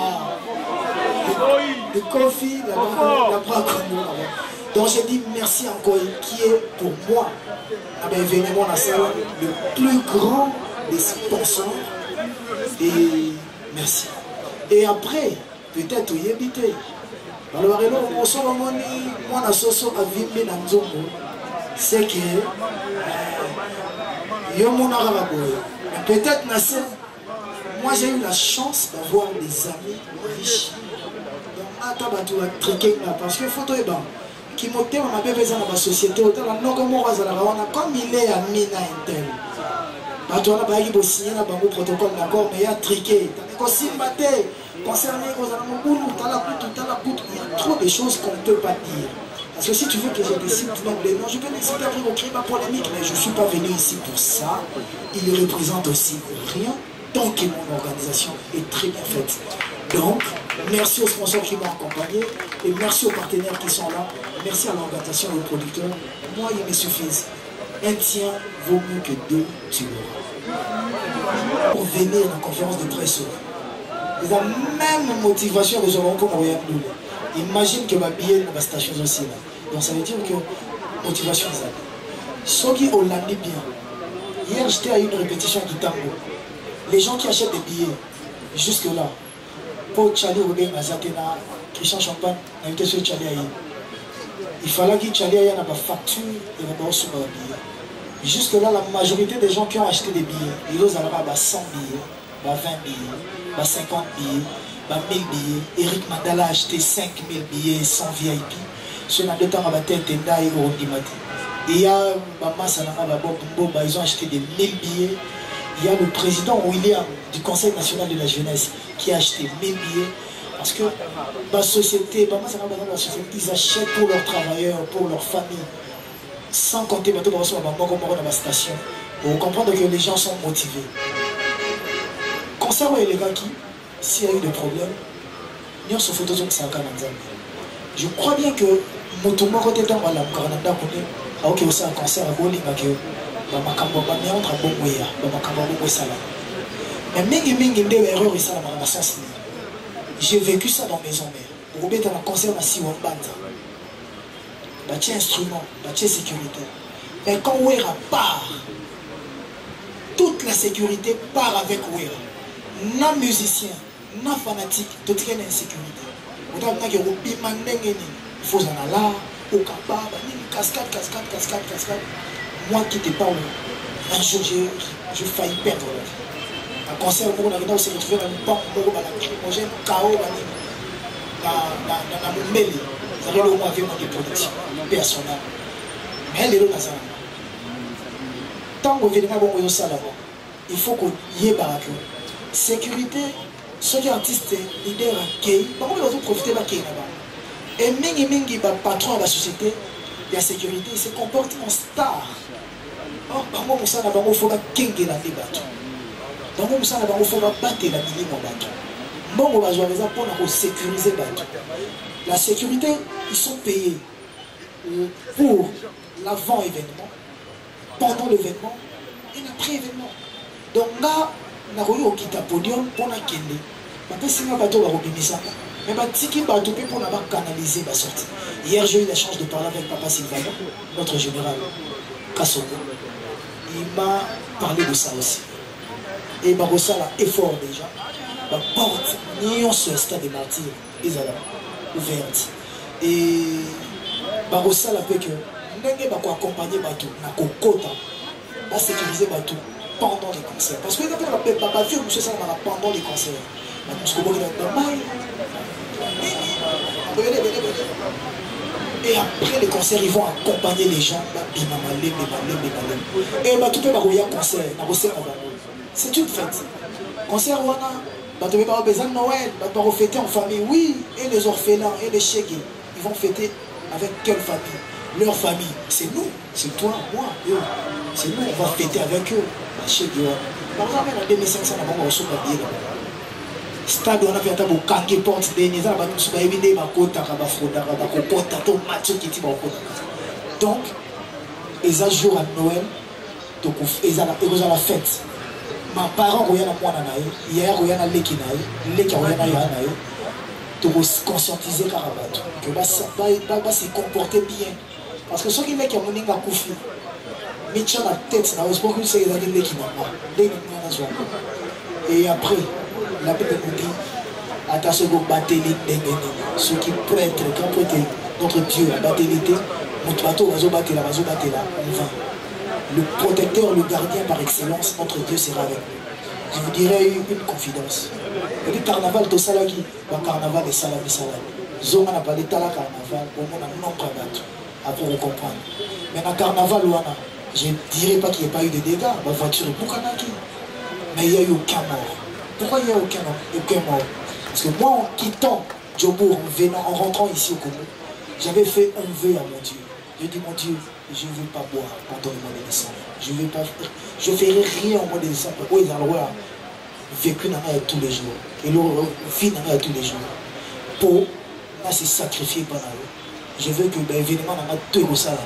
le Kofi, la Bra Congo. Donc je dis merci encore, qui est pour moi, à l'événement national, le plus grand des sponsors. Et merci. Et après, peut-être il y a habité. Alors, moi, la soso a vivre dans le Zongo, c'est que peut-être, moi j'ai eu la chance d'avoir des amis riches. Parce que photo est bon. Qui m'a dit que dans la société, comme il est à Mina Intel. Il y a un protocole d'accord, mais il y a triqué. Concerné aux il y a trop de choses qu'on ne peut pas dire. Parce que si tu veux que je décide même les noms, je peux décider après au créer ma polémique, mais je ne suis pas venu ici pour ça. Il ne représente aussi rien, tant que mon organisation est très bien faite. Donc, merci aux sponsors qui m'ont accompagné et merci aux partenaires qui sont là. Merci à l'organisation et aux producteurs. Moi, ils me suffisent. un tien vaut mieux que deux tu l'auras. Pour venir à la conférence de presse, ils ont même motivation que j'aurais pour envoyer nous. Imagine que ma billet dans la station aussi là. Donc ça veut dire que motivation ça. Ceux qui ont l'année bien. Hier j'étais à une répétition du tango. Les gens qui achètent des billets jusque là pour Tchali Robin Mazatena, Christian Champagne, invité sur Tchali Aïe. Il fallait que Tchali Aïe ait une facture et une bonne somme de billets. Jusque là, la majorité des gens qui ont acheté des billets, ils ont 100 billets, 20 billets, 50 billets, 1000 billets. Eric Mandala a acheté 5000 billets sans VIP. Ce n'a deux temps à battre Tenda et Orondimati. Il y a ils ont acheté des 1000 billets. Il y a le président William du Conseil national de la jeunesse qui a acheté 1000 billets. Parce que la société, ils achètent pour leurs travailleurs, pour leurs familles. Sans compter dans la station. Pour comprendre que les gens sont motivés. Concernant les gars qui, s'il y a eu des problèmes, nous sommes photos de ça. Je crois bien que Motomoro était dans la Canada, ok, aussi un concert à Golinga que j'ai vécu ça dans mes emmères. Pour mettre un concert à Siwambanda. Bâti instrument, bâti sécurité. Mais quand Ouera part, toute la sécurité part avec Ouera. Non musicien, non fanatique, de traîner insécurité. Il faut en aller, au Kaba, cascade. Moi qui te parle, un jour j'ai failli perdre. Un concert où on s'est retrouvé dans une banque, on j'ai un chaos dans mon mail. Vous avez au moins des productions personnelles. Mais elle est là dans un. Tant que vous venez à ça là-bas, il faut qu'on y ait baraque. Sécurité, ceux qui sont artistes, leaders, qui vont profiter de la là-bas. Et Mingi, patron de la société, de la sécurité, il se comporte en star. Or, par moi, il faut que la débat. Par moi, il faut battre la minime en bateau. Bon, on va jouer pour sécuriser le bateau. La sécurité, ils sont payés pour l'avant-événement, pendant l'événement et l'après-événement. Donc là, on a eu un podium pour la Kende. Maintenant, si on a bateau, on va mais Tiki Bateau pour canaliser ma sortie. Hier, j'ai eu la chance de parler avec Papa Sylvano, notre général Kassoko. Il m'a parlé de ça aussi. Et Barossa a effort déjà. La porte, ni sur le stade des martyrs, ils sont ouverte. Et Barossa a fait que nous avons accompagné Bateau, nous avons sécurisé Bateau pendant les concerts. Parce que nous avons pas vu M. Salamara pendant les concerts. Et après les concerts, ils vont accompagner les gens. Et tout le monde a concert. C'est une fête. Concert, on a besoin de Noël, on va fêter en famille. Oui, et les orphelins et les chégués, ils vont fêter avec quelle famille? Leur famille. C'est nous, c'est toi, moi, eux. C'est nous, on va fêter avec eux. Par exemple, en 2500, on va recevoir un billet là-bas. Stade on a fait un kangi porte des nizar ba tout ba éviter ba kota ba froda ba ko porta to match qui ti ba ko. Donc les jours à Noël donc ils ont la fête. Ma parents oyana mwana na hier oyana leki na leki oyana yana na to conscientiser karabato que ba se comporter bien parce que ceux qui leki moninga kufi mitcha la tête na espoir que c'est les leki na zo. Et après la Bible nous dit attention au batelité ceux qui prêtent quand prêter notre Dieu la batelité notre bateau va battre là on va le protecteur le gardien par excellence notre Dieu sera avec nous. Je vous dirai une confidence et le carnaval de Salagi le carnaval de Salami Zoma n'a pas d'état la carnaval au moins un nombre de après vous comprendre mais dans le carnaval je ne dirais pas qu'il n'y ait pas eu de dégâts ma voiture est pour mais il n'y a eu aucun mort. Pourquoi il n'y a aucun mort? Parce que moi, en quittant Djobour, en rentrant ici au Congo, j'avais fait un vœu à mon Dieu. J'ai dit, mon Dieu, je ne veux pas boire pendant le mois de décembre. Je ne ferai rien au mois de décembre. Oui, ils ont vécu tous les jours. Et leur vie tous les jours. Pour se sacrifier pendant eux. Je veux que l'événement n'a pas tout ça.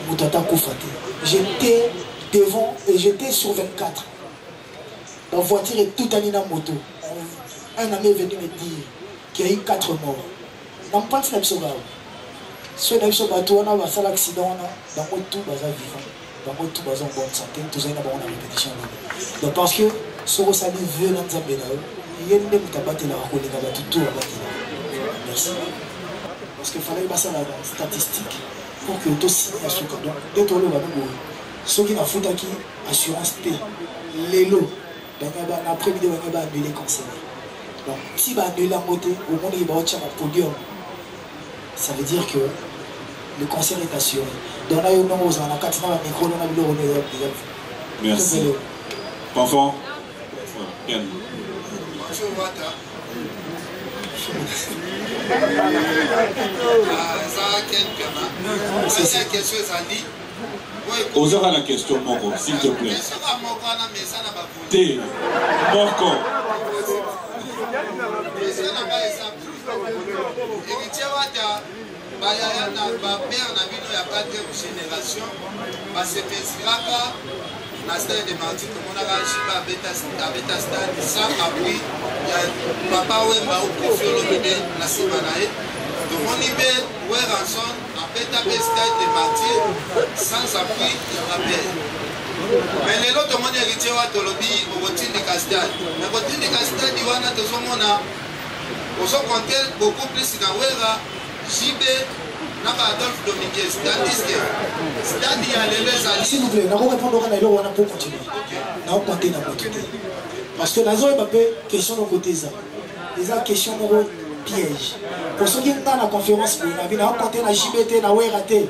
Moutata Koufate. J'étais devant et j'étais sur 24. La voiture est toute allée dans la moto. Un ami est venu me dire qu'il y a eu 4 morts. Dans le pays, c'est pas si on a eu bateau, on a eu un accident, dans le tout, on a vivant. Dans le tout, on a une bonne santé, tout ça, on a une répétition. Donc parce que si on a vu dans Zambie, il y a une bateau tout merci. Parce qu'il fallait passer la statistique pour que tout signe à ce cas. Donc, dès que l'on va nous ceux qui n'ont foutu qui assurance P, les lots, l'après-midi, on va annuler cancer. Donc, si on va annuler la montée, au moment où il va avoir un podium, ça veut dire que le cancer est assuré. Donc, là, on a un micro, on a le merci. Enfant. Bien. Bonjour, Wata. Osera la question, Moko, s'il te plaît. T. Moko. bayaya na bapere na bino ya 4e génération basepesiraka na stade de Martyrs tomonaka jiba abeta stade sans appui ya papa wemba okofi olobide na nsima na ye tomoni mpe weranson abeta mpe stade de Martyrs sans appui ya bapere mais lelo tomoni héritier wa tolobi okotindika stade mais kotindika stade wana tozomona ozokonte beaucoup plus na wera Jibe Naba Adolphe Dominguez, tandis que stade ya lelo ezali. S'il vous plaît, on va répondre à l'eau pour continuer. On va compter dans notre côté. Parce que la zone est question de côté ça. Les questions de piège. Pour ceux qui sont dans la conférence, on va compter la JBT, la WRT.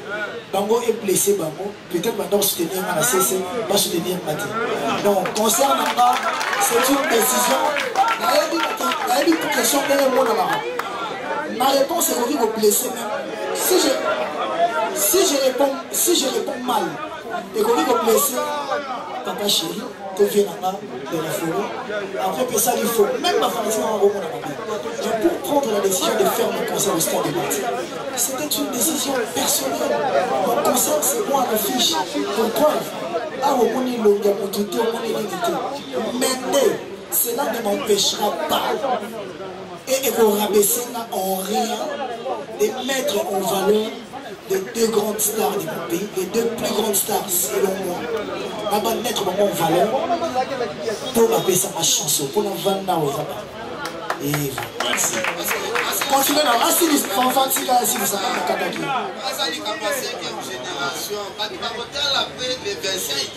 Bango est blessé, Bango. Peut-être maintenant soutenir la CC, pas soutenir Maté. Donc, concernant ça, c'est une décision. Il y a une question de l'eau. Ma réponse est que vous blessez même. Si je réponds mal et que vous blessez, papa chéri, tu viens là-bas de la forêt. Après que ça, il faut même ma famille en Rome. Mais pour prendre la décision de faire mon concert au stade de Martyrs, c'était une décision personnelle. Mon concert, c'est moi la fiche. Pour preuve, à Romoni Longa, mon tuteur, mon hérédité. Mais cela ne m'empêchera pas. Et qu'on rabaisse en rien de mettre en valeur les 2 grandes stars de mon pays, les 2 plus grandes stars selon moi. On va mettre en valeur pour rabaisser ma chanson, pour la vendre aux abat. Et voilà. Merci. Continuez là, si vous savez pas Kataki. Azali kama 5e génération, après les 25.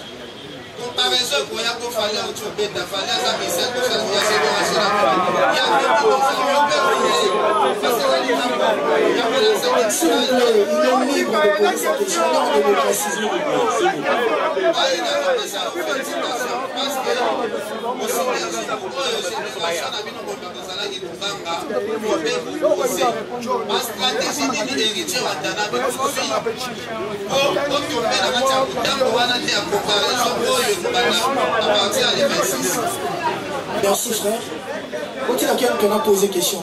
Comparaison pour ya ko fallait au Tchobeta, fallait à sa mission de sa génération. Il y a beaucoup de gens il est libre de poser sa question dans la démocratie. Merci frère. Quand il y a quelqu'un qui a posé question,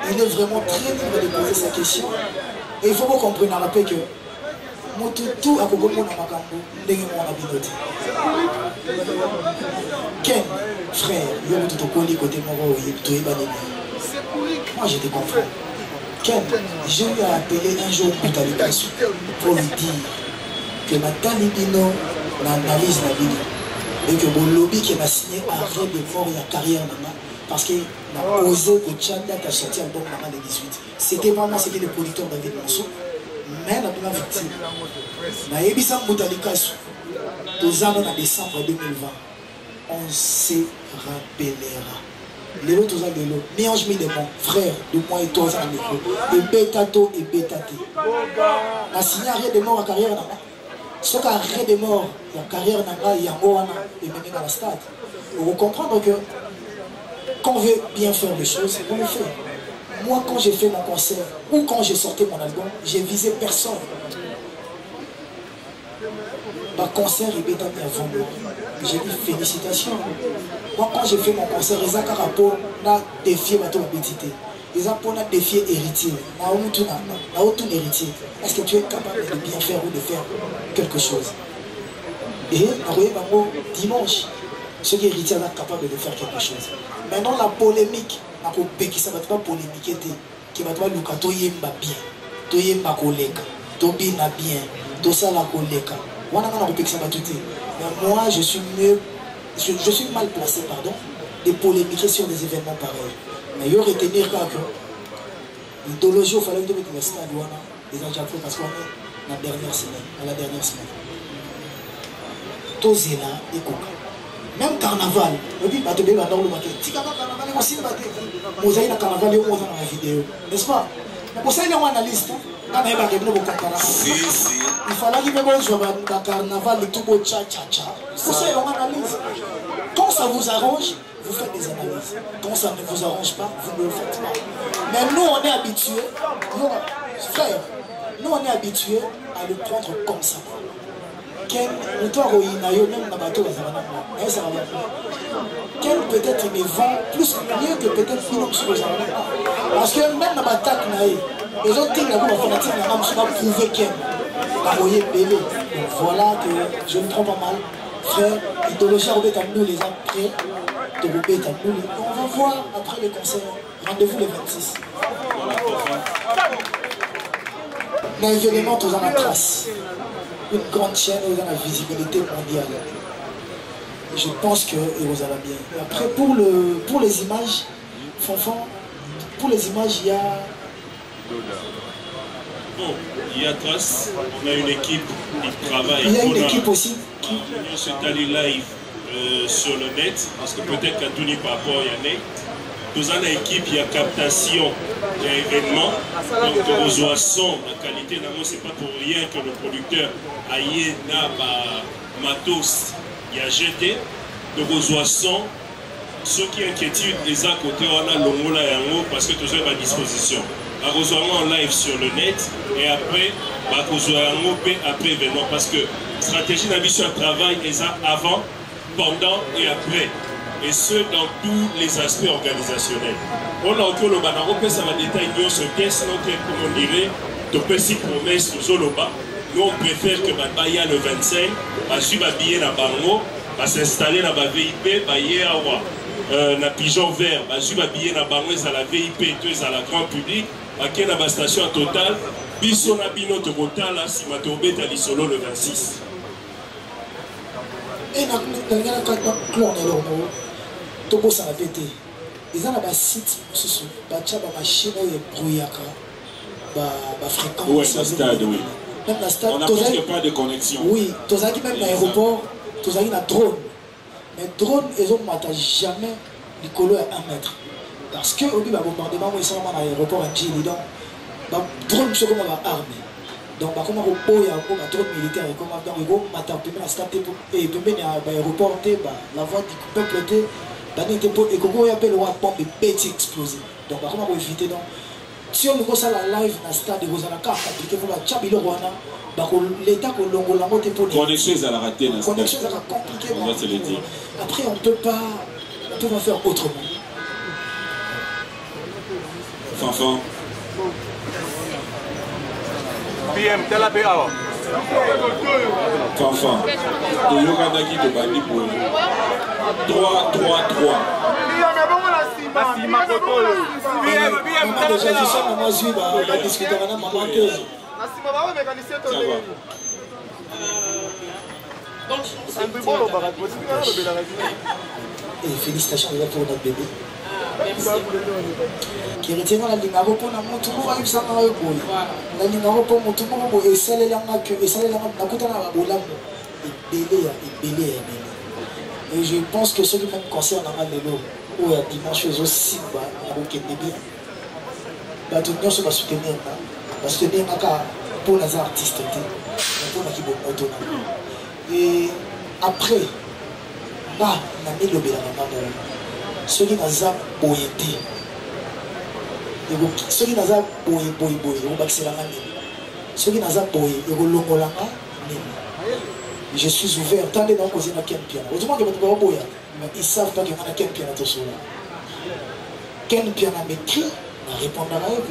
il est vraiment très libre de poser sa question. Et il faut que vous compreniez en rappel que tout a beaucoup de monde à Makambo, on a piloté. Ken, frère, il y a tout au côté Moro, moi je te comprends. Ken, je lui ai appelé un jour pour lui dire que Nathalie Bino l'analyse la vie et que mon lobby qui m'a signé arrêt de mort et la carrière maman parce qu'il a osé que Tchanda a sorti un bon maman de 18. C'était pas moi, c'était le producteur David Monceau. Mais la première victime, na Ebisa Moutalikasu, aux années en décembre 2020, on se rappellera. Les autres ont des lots, mélange mis des bons, frère, de moi et toi, ça micro, et bétato et bétaté. On signé arrêt de mort à carrière maman. Ce qui arrêt de mort, la carrière n'a il y a un et même dans la stade. Vous comprendre que quand on veut bien faire les choses, on le fait. Moi, quand j'ai fait mon concert ou quand j'ai sorti mon album, j'ai visé personne. Ma concert est bien avant moi. J'ai dit félicitations. Moi, quand j'ai fait mon concert, Isaac Arapo n'a défié ma tour d'identité. Ils ont pour défier héritier. Héritier. Est-ce que tu es capable de bien faire ou de faire quelque chose? Et dimanche, ceux qui héritiers sont capables de faire quelque chose. Maintenant, la polémique, ça va pas polémiquer, qui va pas nous bien, toyemba koleka, tobina bien, tout ça la koleka. Mais moi, je suis mal placé, pardon, de polémiquer sur des événements pareils. Mais il y aurait retenir que l'idéologie, il fallait que tu mettes stade des gens parce qu'on est à la dernière semaine. Tout c'est là, écoute. Même carnaval, on dit que tu vas dans le matin. Si carnaval est aussi le matin, vous avez un carnaval, vous avez une vidéo, n'est-ce pas? Mais pour ça, il y a une analyse. Quand il y a il fallait qu'il y ait un carnaval, tout beau tcha-tcha-tcha. Pour ça, il y a une analyse. Quand ça vous arrange, vous faites des analyses. Quand ça ne vous arrange pas, vous ne le faites pas. Mais nous, on est habitués, frère, nous, on est habitués à le prendre comme ça. Quel peut-être me vend plus mieux que peut-être Philippe sur les Arabes. Parce que même dans l'attaque, les autres types ont prouvé qu'elle a envoyé bébé. Voilà que je me trompe pas mal. Frère, l'idéologie a à nous les après. On va voir après le concert. Rendez-vous le 26. L'événement, tous en la trace. Une grande chaîne où il y a la visibilité mondiale. Et je pense que vous allez bien. Et après, pour les images, Fonfon, pour les images, il y a... Bon, il y a Trace, on a une équipe qui travaille. Il y a une équipe aussi qui... On s'est allé live sur le net, parce que peut-être qu'à tout par rapport à Yannick, nous avons une équipe, il y a captation, il y a événement, donc on reçoit son, la qualité, c'est pas pour rien que le producteur aïe na matos, il a jeté, donc on reçoit son, ceux qui inquiétude, les à côté, on a le mot là et en haut, parce que tout ça est à disposition. On reçoit en live sur le net, et après, on reçoit en haut, après événement, parce que stratégie d'ambition à travail est avant, pendant et après. Et ce, dans tous les aspects organisationnels. On a encore le banaro, ça va détailler ce test, comme on dirait, de petits promesses aux Zoloba. Nous, on préfère que Baya le 25, va suivre billet dans Bango, va s'installer dans la VIP, va y avoir na pigeon vert, va suivre billet dans Bango, à la VIP, tout à la grand public, va qu'il y a la station totale, biso na bino de Rotala, si ma tombé à l'isolo le 26. Et dans le clone de l'homme, tout ça a pété. Ils ont un site, une machine et brouillaka, fréquence. Oui, le stade, oui. Même la stade, on n'a presque pas de connexion. Oui, tu as même l'aéroport, tu as un drone. Mais drone, ils n'ont jamais le colo à 1 mètre. Parce que, au bout du bombardement, ils sont dans l'aéroport à Djili. Donc, drone, c'est comme une arme. Donc, comme on a un drone militaire, comme on a un stade et l'aéroport, la voie du peuple, et comment on appelle le pompe de petit explosé. Donc, comment on éviter donc si on a la live dans le stade, vous avez la carte appliquée pour la Tchabilo Rwanda, l'État que l'on a monté pour les connexion à la rater. Connexion à la compliquée. Après, on ne peut pas faire autrement. Fanfan. PM, tel APA. Fanfan. Et Yoganda qui te bâtit pour 3-3-3. Et félicitations pour notre bébé. Qui retient la ligne à repos dans mon tour, il s'en a repos. La ligne à repos, mon tour, et celle là que, et celle là, la côte à la bola, et belé. Et je pense que ce qui me concerne dans les lots, où il y a dimanche aussi, il y a des tout le monde va soutenir. Va soutenir pour les artistes, pour les qui et après, on a mis le béla. Ceux qui n'ont pas poété, ceux qui n'ont pas poété, ils vont accélérer. Ceux qui n'ont pas poété, ils vont l'ongolanga. Je suis ouvert, attendez donc causer na piano. Autrement que votre boya, mais ils savent pas qu'il y a quel piano tout cela. Quel piano m'écrit, répondre à eux.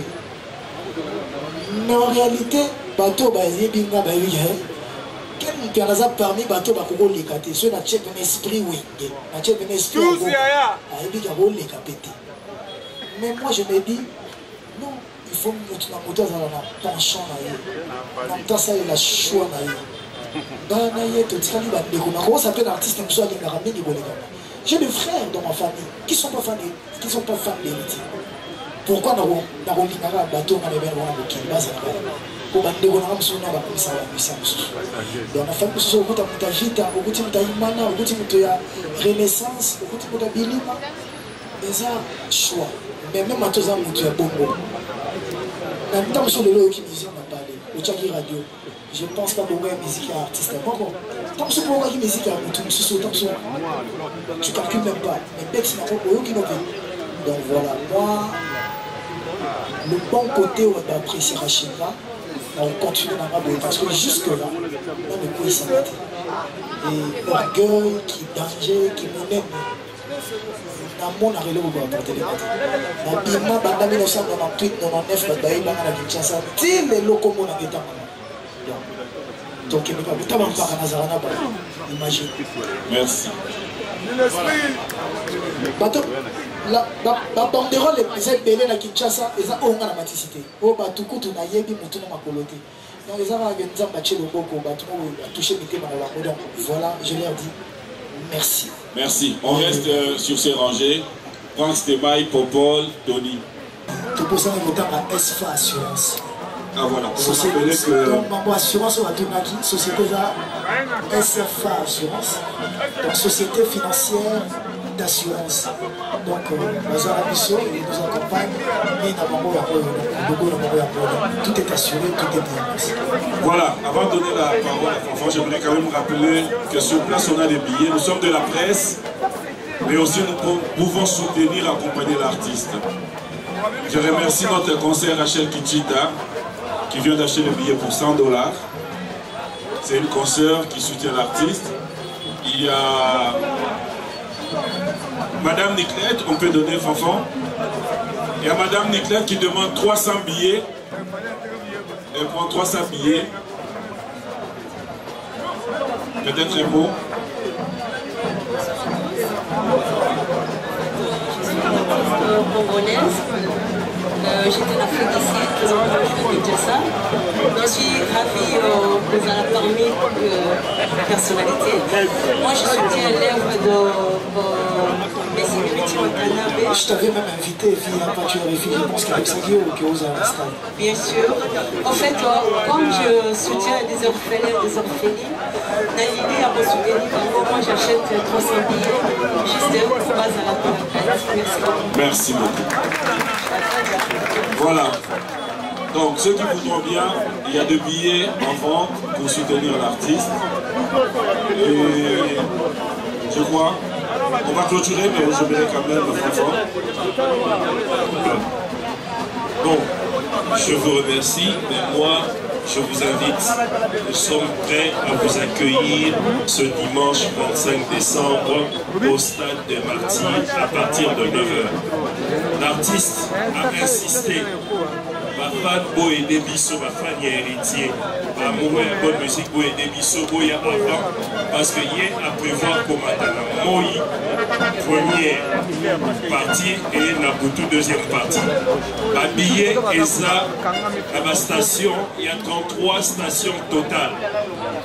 Mais en réalité, bateau bazibinga baïe. Quel a parmi bateau bakoko les catés, ceux n'a check un esprit wing, n'a check un esprit. Mais moi je me dis non, il faut que la moto dans la penchant là. Dans ça il a choix là. Dans naïe tout ça il va découvrir. Comment s'appelle l'artiste qui soit les ramène les bolés. J'ai des frères dans ma famille qui sont pas fans de l'élite. Pourquoi dans l'ingara bateau on a les belles on a beaucoup de base. Pour battre des grenades sur nous, on va comme ça, dans la famille, on va faire vite, on va faire Imana, on va faire Renaissance, on va faire Bilima. Mais ça, choix. Mais même à tous les ans, on va bongo. Même temps, sur le lot qui musique, on a parlé. Au Tchaki Radio, je pense pas bongo est musique à artiste. Tant que ce bongo est musique à Moutou, tu calcules même pas. Mais Bex, c'est un bongo qui nous fait. Donc voilà, moi, le bon côté, on va apprécier Rachida. On continue dans ma boîte parce que jusque-là, on a le coup il s'arrête. Et l'orgueil, qui danger, qui monnaie, dans mon arrêt, on va apporter les mains. Dans Bima, dans 1998, 1999, dans Baïba, dans Kinshasa, tous les locaux, on a été en donc, il n'y a pas de temps à Nazarana, imagine. Merci. La banderole les belés na Kinshasa, ils ont la maticité. Oh, bah, tout coup, tu n'as yebi, mais tu n'as pas coloté. Donc, ils ont battu le boko, bah, tout le monde a touché mes thèmes à la donc voilà, je leur dis merci. Merci. On reste sur ces rangées. Franck Stémaï, Popol, Tony. Tout pour ça, on a SFA Assurance. Ah voilà, société assurance on va tourner qui société SFA Assurance, donc société financière d'assurance. Donc nous accompagne et tout est assuré, tout est bien. Voilà, avant de donner la parole à Fanfan, j'aimerais quand même rappeler que sur place on a des billets, nous sommes de la presse, mais aussi nous pouvons soutenir, accompagner l'artiste. Je remercie notre conseiller Rachel Kichita qui vient d'acheter le billet pour 100 $. C'est une consoeur qui soutient l'artiste. Il y a Madame Niclette, on peut donner Fanfan. Il y a Madame Niclette qui demande 300 billets. Elle prend 300 billets. Peut-être un mot. Congolaise. J'étais en Afrique ici, je dis ça. Je suis ravie que vous avez parmi personnalités. Moi, je soutiens l'œuvre de Messi Watanabe. Je t'avais même invité, fille, quand tu avais fini, je pense qu'avec Sagio ou qui ose à l'instant. Bien sûr. En fait, comme je soutiens des orphelins, des orphelines, dans l'idée à me soutenir, moi j'achète 300 billets, juste pour base à la Merci beaucoup. Merci beaucoup. Voilà. Donc, ceux qui voudront bien, il y a des billets en vente pour soutenir l'artiste. Et je crois, on va clôturer, mais je verrai quand même François. Bon, je vous remercie, mais moi, je vous invite, nous sommes prêts à vous accueillir ce dimanche 25 décembre au stade des Martyrs à partir de 9h. L'artiste a insisté, ma fan pour aider Bisso, ma fan y héritier, amour et bonne musique pour aider Bisso, pour y avant, parce que hier à prévoir comme Atana Moi, première partie et Nabutu deuxième partie. Ma billet et ça, à ma station, il y a 33 stations totales.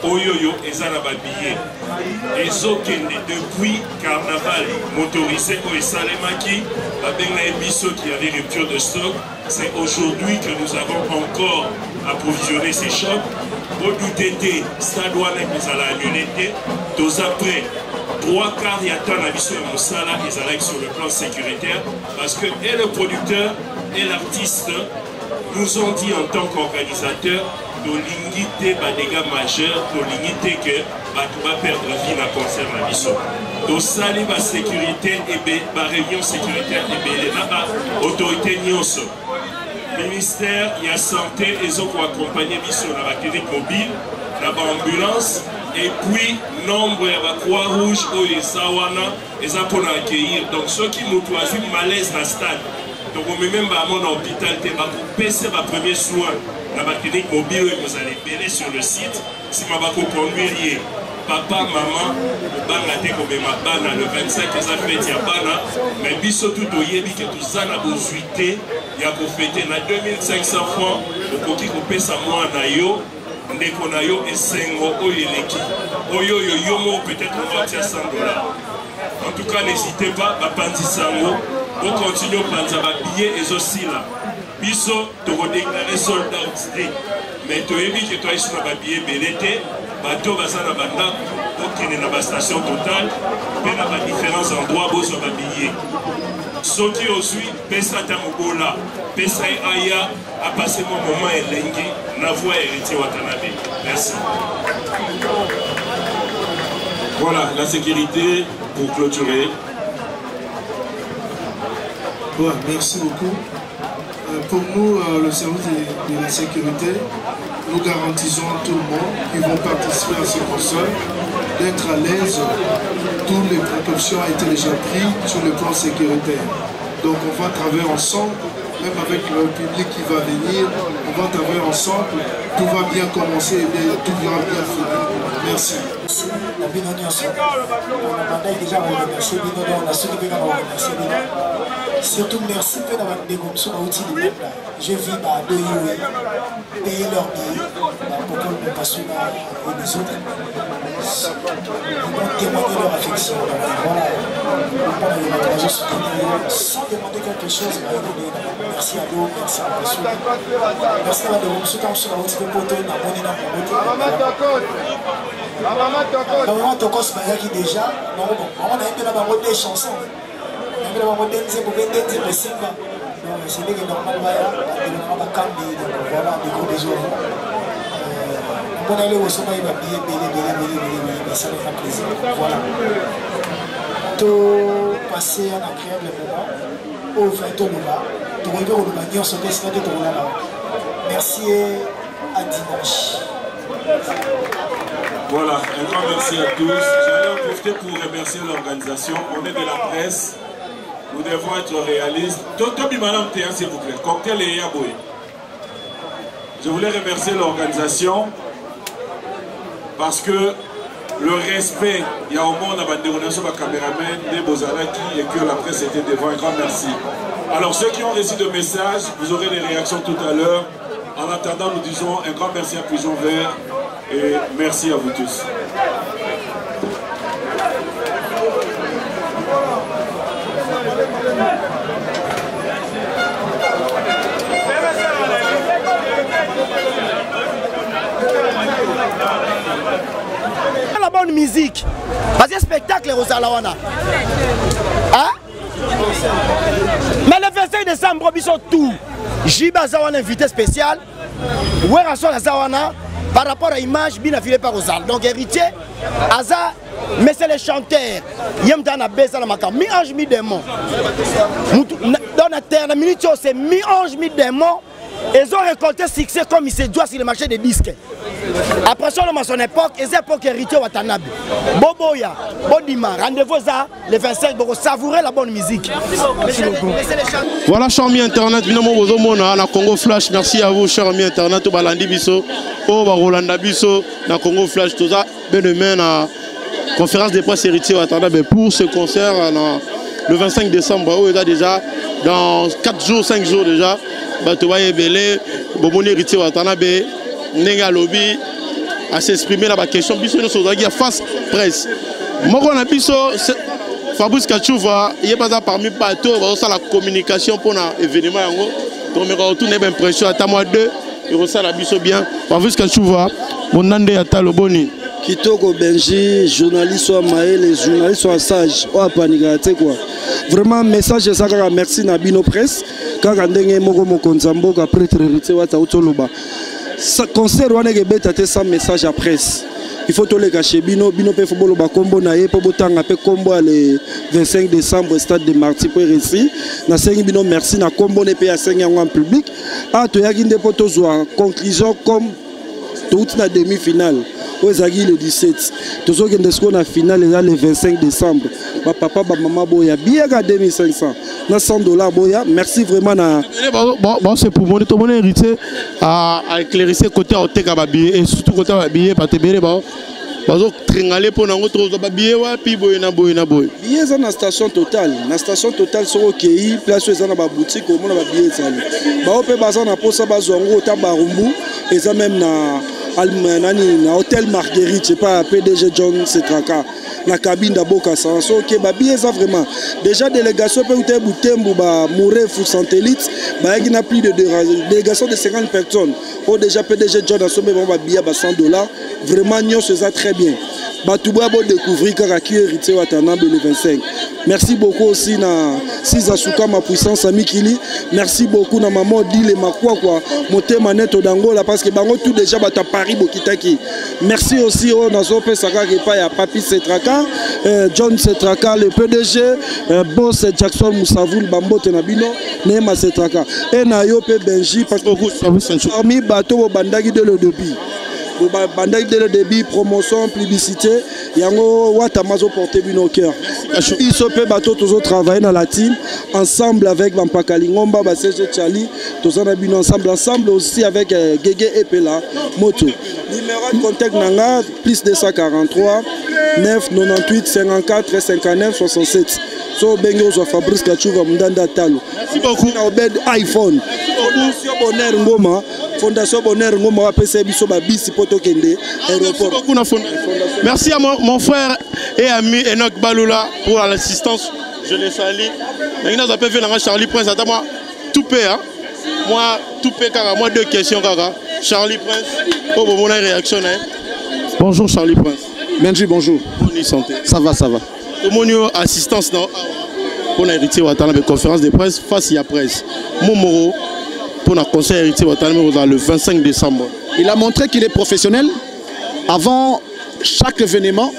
Oyoyo et ça, la billet. Et Zokende, depuis Carnaval, motorisé au Salemaki, avec la Bisso qui avait rupture de stock, c'est aujourd'hui que nous avons encore approvisionné ces shops. Pour douter, Stade Wana qui a annulé, tous après 3 quarts il y a tant d'habitude de Moussala et Zalek sur le plan sécuritaire, parce que et le producteur et l'artiste nous ont dit en tant qu'organisateur de l'unité des dégâts majeurs, de l'unité que va perdre vie dans le concert de la mission. Donc, ça, la sécurité et la réunion sécuritaire et l'autorité NIOS. Ministère, il y a santé, ils ont accompagné mission dans la clinique mobile, dans l'ambulance, et puis nombre de la Croix-Rouge, les Sawana, ils ont pour accueillir. Donc, ceux qui nous choisissent malaise dans le stade, Donc même à mon hôpital, tu vas passer ma première soin dans ma clinique mobile et vous allez payer sur le site. Si je vais conduire, papa, maman, le 25, ils ont fait Bana, mais biso tout au yebi que tout ça n'a pas suité, il y a pour fêter 2500 francs, au coquille coupé sa moi na yo, ndeko na yo et 5 oyeleki. Oyo yo yo peut-être on va tirer $100. En tout cas, n'hésitez pas à Panzi Sango. On continue à prendre des billets et aussi là. Biso, tu vas déclarer sold out. Mais tu évites que tu ailles sur un billet belleté. Bateau va s'en abandonner. Donc, il y a une station totale. Il y a différents endroits où sur un billet. Ce qui aussi, Pesa Tamogola, Pesa Aya, a passé mon moment et l'engue. La voix héritier Watanabe. Merci. Voilà, la sécurité pour clôturer. Ouais, merci beaucoup. Pour nous, le service de la sécurité, nous garantissons à tout le monde qui vont participer à ce concert d'être à l'aise. Toutes les précautions ont été déjà prises sur le plan sécuritaire. Donc on va travailler ensemble, même avec le public qui va venir, on va travailler ensemble. Tout va bien commencer et tout va bien finir. Merci. Surtout merci pour d'avoir des comme ça outil de même là. Je vis par deux yeux, payer leur billet pour qu'on ne passe pas les autres. Ils vont témoigner leur affection. Voilà. Sans demander quelque chose, merci à nous, merci à vous. Merci à vous. Merci à vous. Merci à vous. Merci à c'est que normal voilà des gros besoins. On aller au sommet, il va ça me fait plaisir. Voilà. Tout passer un agréable moment. Au fait, tout le monde. Tout le monde va dire ce que c'est que tout le monde. Merci à dimanche. Voilà, un grand merci à tous. J'allais en profiter pour remercier l'organisation. On est de la presse. Nous devons être réalistes. Tobi Madame Théa, s'il vous plaît. Cocktail et Yaboué. Je voulais remercier l'organisation parce que le respect, il y a au monde à déroulation de caméraman, des Bozalaki et que la presse était devant. Un grand merci. Alors, ceux qui ont reçu de messages, vous aurez des réactions tout à l'heure. En attendant, nous disons un grand merci à Pigeon Vert et merci à vous tous. La bonne musique, parce que spectacle est aux Alawana. Hein? Mais le 25 décembre, ils sont tout. Jiba Zawana invité spécial. Werason Zawana par rapport à l'image bien affilée par Rosal. Donc héritier, Aza, mais c'est les chanteurs. Yemdana Beza la Maka, mi-ange, mi-démon. Dans la terre, la minute, c'est mi-ange, mi-démon. Ils ont récolté succès comme il se doit sur le marché des disques. Après ça, à son époque, ils ont époque héritier Watanabe. Boboya, Bodima, rendez-vous ça, le 25 pour savourer la bonne musique. Merci beaucoup. Voilà, cher ami Internet, finalement, vous avez na Congo Flash. Merci à vous, cher ami Internet, au Balandi Bisso, au Rolanda Bisso, na Congo Flash, tout ça. Ben demain, na conférence de presse héritier Watanabe pour ce concert le 25 décembre. Où il a déjà, dans 4 jours, 5 jours déjà. Batoba Ebele, Boboni héritier Watanabe, Nenga Lobby, à s'exprimer là, la question, Bisso nous sommes face presse. Moi, on a Bisso, Fabrice Kachouva, il n'y a pas parmi bateaux, on a la communication pour l'événement. Donc, on retourne l'impression, à moi deux, il reçoit la Bisso bien. Fabrice Kachouva, mon nande à Taloboni. Kitoko Benji, journaliste soit maël, les journalistes sont sages, ou à paniquer quoi. Vraiment, message ça, merci Nabino Presse. Quand on moko mokonzambo ka prêtre héritier wata utoloba. Concert wana ke beta sans message à presse. Il faut to le cacher bino pe fo boloba kombo na ye po botanga pe kombo le 25 décembre stade de Martyrs pour récit. Na sengi bino merci na kombo ne pe ya sengi en public. Ah to yaki nde poto zwa conclusion comme tout na demi-finale. Le 17. Tout ce qui est la finale est le 25 décembre. Papa, maman, boya bien 2500. na 100 $. Boya, merci vraiment na. Bon, c'est pour mon héritier à éclairer côté au teka babillé et surtout côté babillé parce que bébé bon. Bazo tringalé pour nango trozo babillé wa pi boy na boy. Billet za na station Total. Na station Total sur OKI, place za na ba boutique au monde ba billet zali. Ba ope baza na posa bazongo ta barumbu et ça même na na hôtel Marguerite, c'est pas PDG John Setraka. La cabine d'Aboka Sanso, ok, bah bien ça vraiment. Déjà délégation peut être Boutembo, bah Mouré Foot Satellite, bah il y a plus de délégation de 50 personnes. Oh déjà PDG John a sommé bah bien bah $100. Vraiment nous c'est ça très bien. Bah tout va découvrir Karaki héritier Watanabe le 25. Merci beaucoup aussi na Sizasuka ma puissance Amikili. Merci beaucoup na maman Dile Makwa quoi. Monter manette d'Angola parce que bango tout déjà bah Paris Bokitaki. Merci aussi au Nazope Saka qui pas ya Papi Setraka, John Setraka le PDG, boss Jackson Moussavoul Bambo Tenabino, Nema Setraka. Et na Yope Benji parce que parmi bateau bandagi de le débit. Bandai de le débit, promotion, publicité, yango watamazo porter bino cœur. Ils se peut bateau tous travailler dans la team ensemble avec Vampakali Ngomba, CG Charlie, tous on ensemble aussi avec Gege Epela Moto. Numéro de contact nanga plus 243 9 98 54 59 67. So bengo zo Fabrice Kachuva Mndanda Talo. Merci beaucoup. Na obed iPhone. Fondation Bonheur Ngoma. Fondation Bonheur Ngoma wa PC biso ba bisi poto kende aéroport. Merci à mon frère et ami Enoch Baloula pour l'assistance. Je les salue. Maintenant ça peut faire Charlie Prince attends moi tout paie hein. Moi tout paie car moi deux questions car Charlie Prince pour mon réaction hein. Bonjour Charlie Prince. Benji bonjour. Bonne santé. Ça va. Mon assistance non pour l'héritier Watanabe conférence de presse face à presse. Momoro pour la conseil héritier Watanabe le 25 décembre. Il a montré qu'il est professionnel. Avant chaque événement,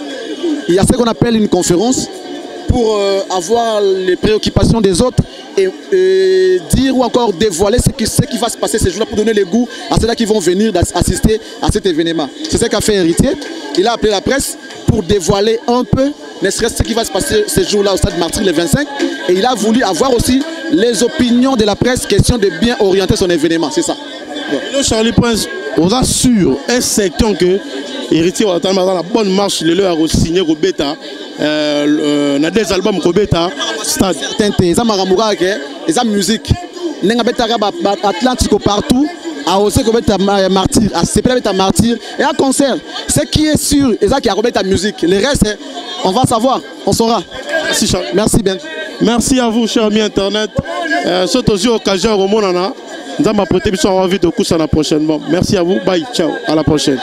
il y a ce qu'on appelle une conférence pour avoir les préoccupations des autres et dire ou encore dévoiler ce qui va se passer ces jours-là pour donner le goût à ceux-là qui vont venir assister à cet événement. C'est ce qu'a fait Héritier. Il a appelé la presse pour dévoiler un peu, ne serait-ce ce qui va se passer ces jours-là au stade Martyr le 25. Et il a voulu avoir aussi les opinions de la presse, question de bien orienter son événement. C'est ça. Bon. Charlie Prince, on a sûr et certain que Héritier Watanabe dans la bonne marche, il a signé au bêta. Na des albums ko beta stade tente za maramura ke za musique nenga beta ba Atlantico partout a aussi ko beta Martyr a c'est beta Martyr et un concert ce qui est sûr et ça qui a beta musique le reste on va savoir on saura. Merci Charles. Merci Ben. Merci à vous chers amis internet c'est aussi occasion au monana nzamba prêter biso envie de coups à la prochainement. Merci à vous, bye, ciao, à la prochaine.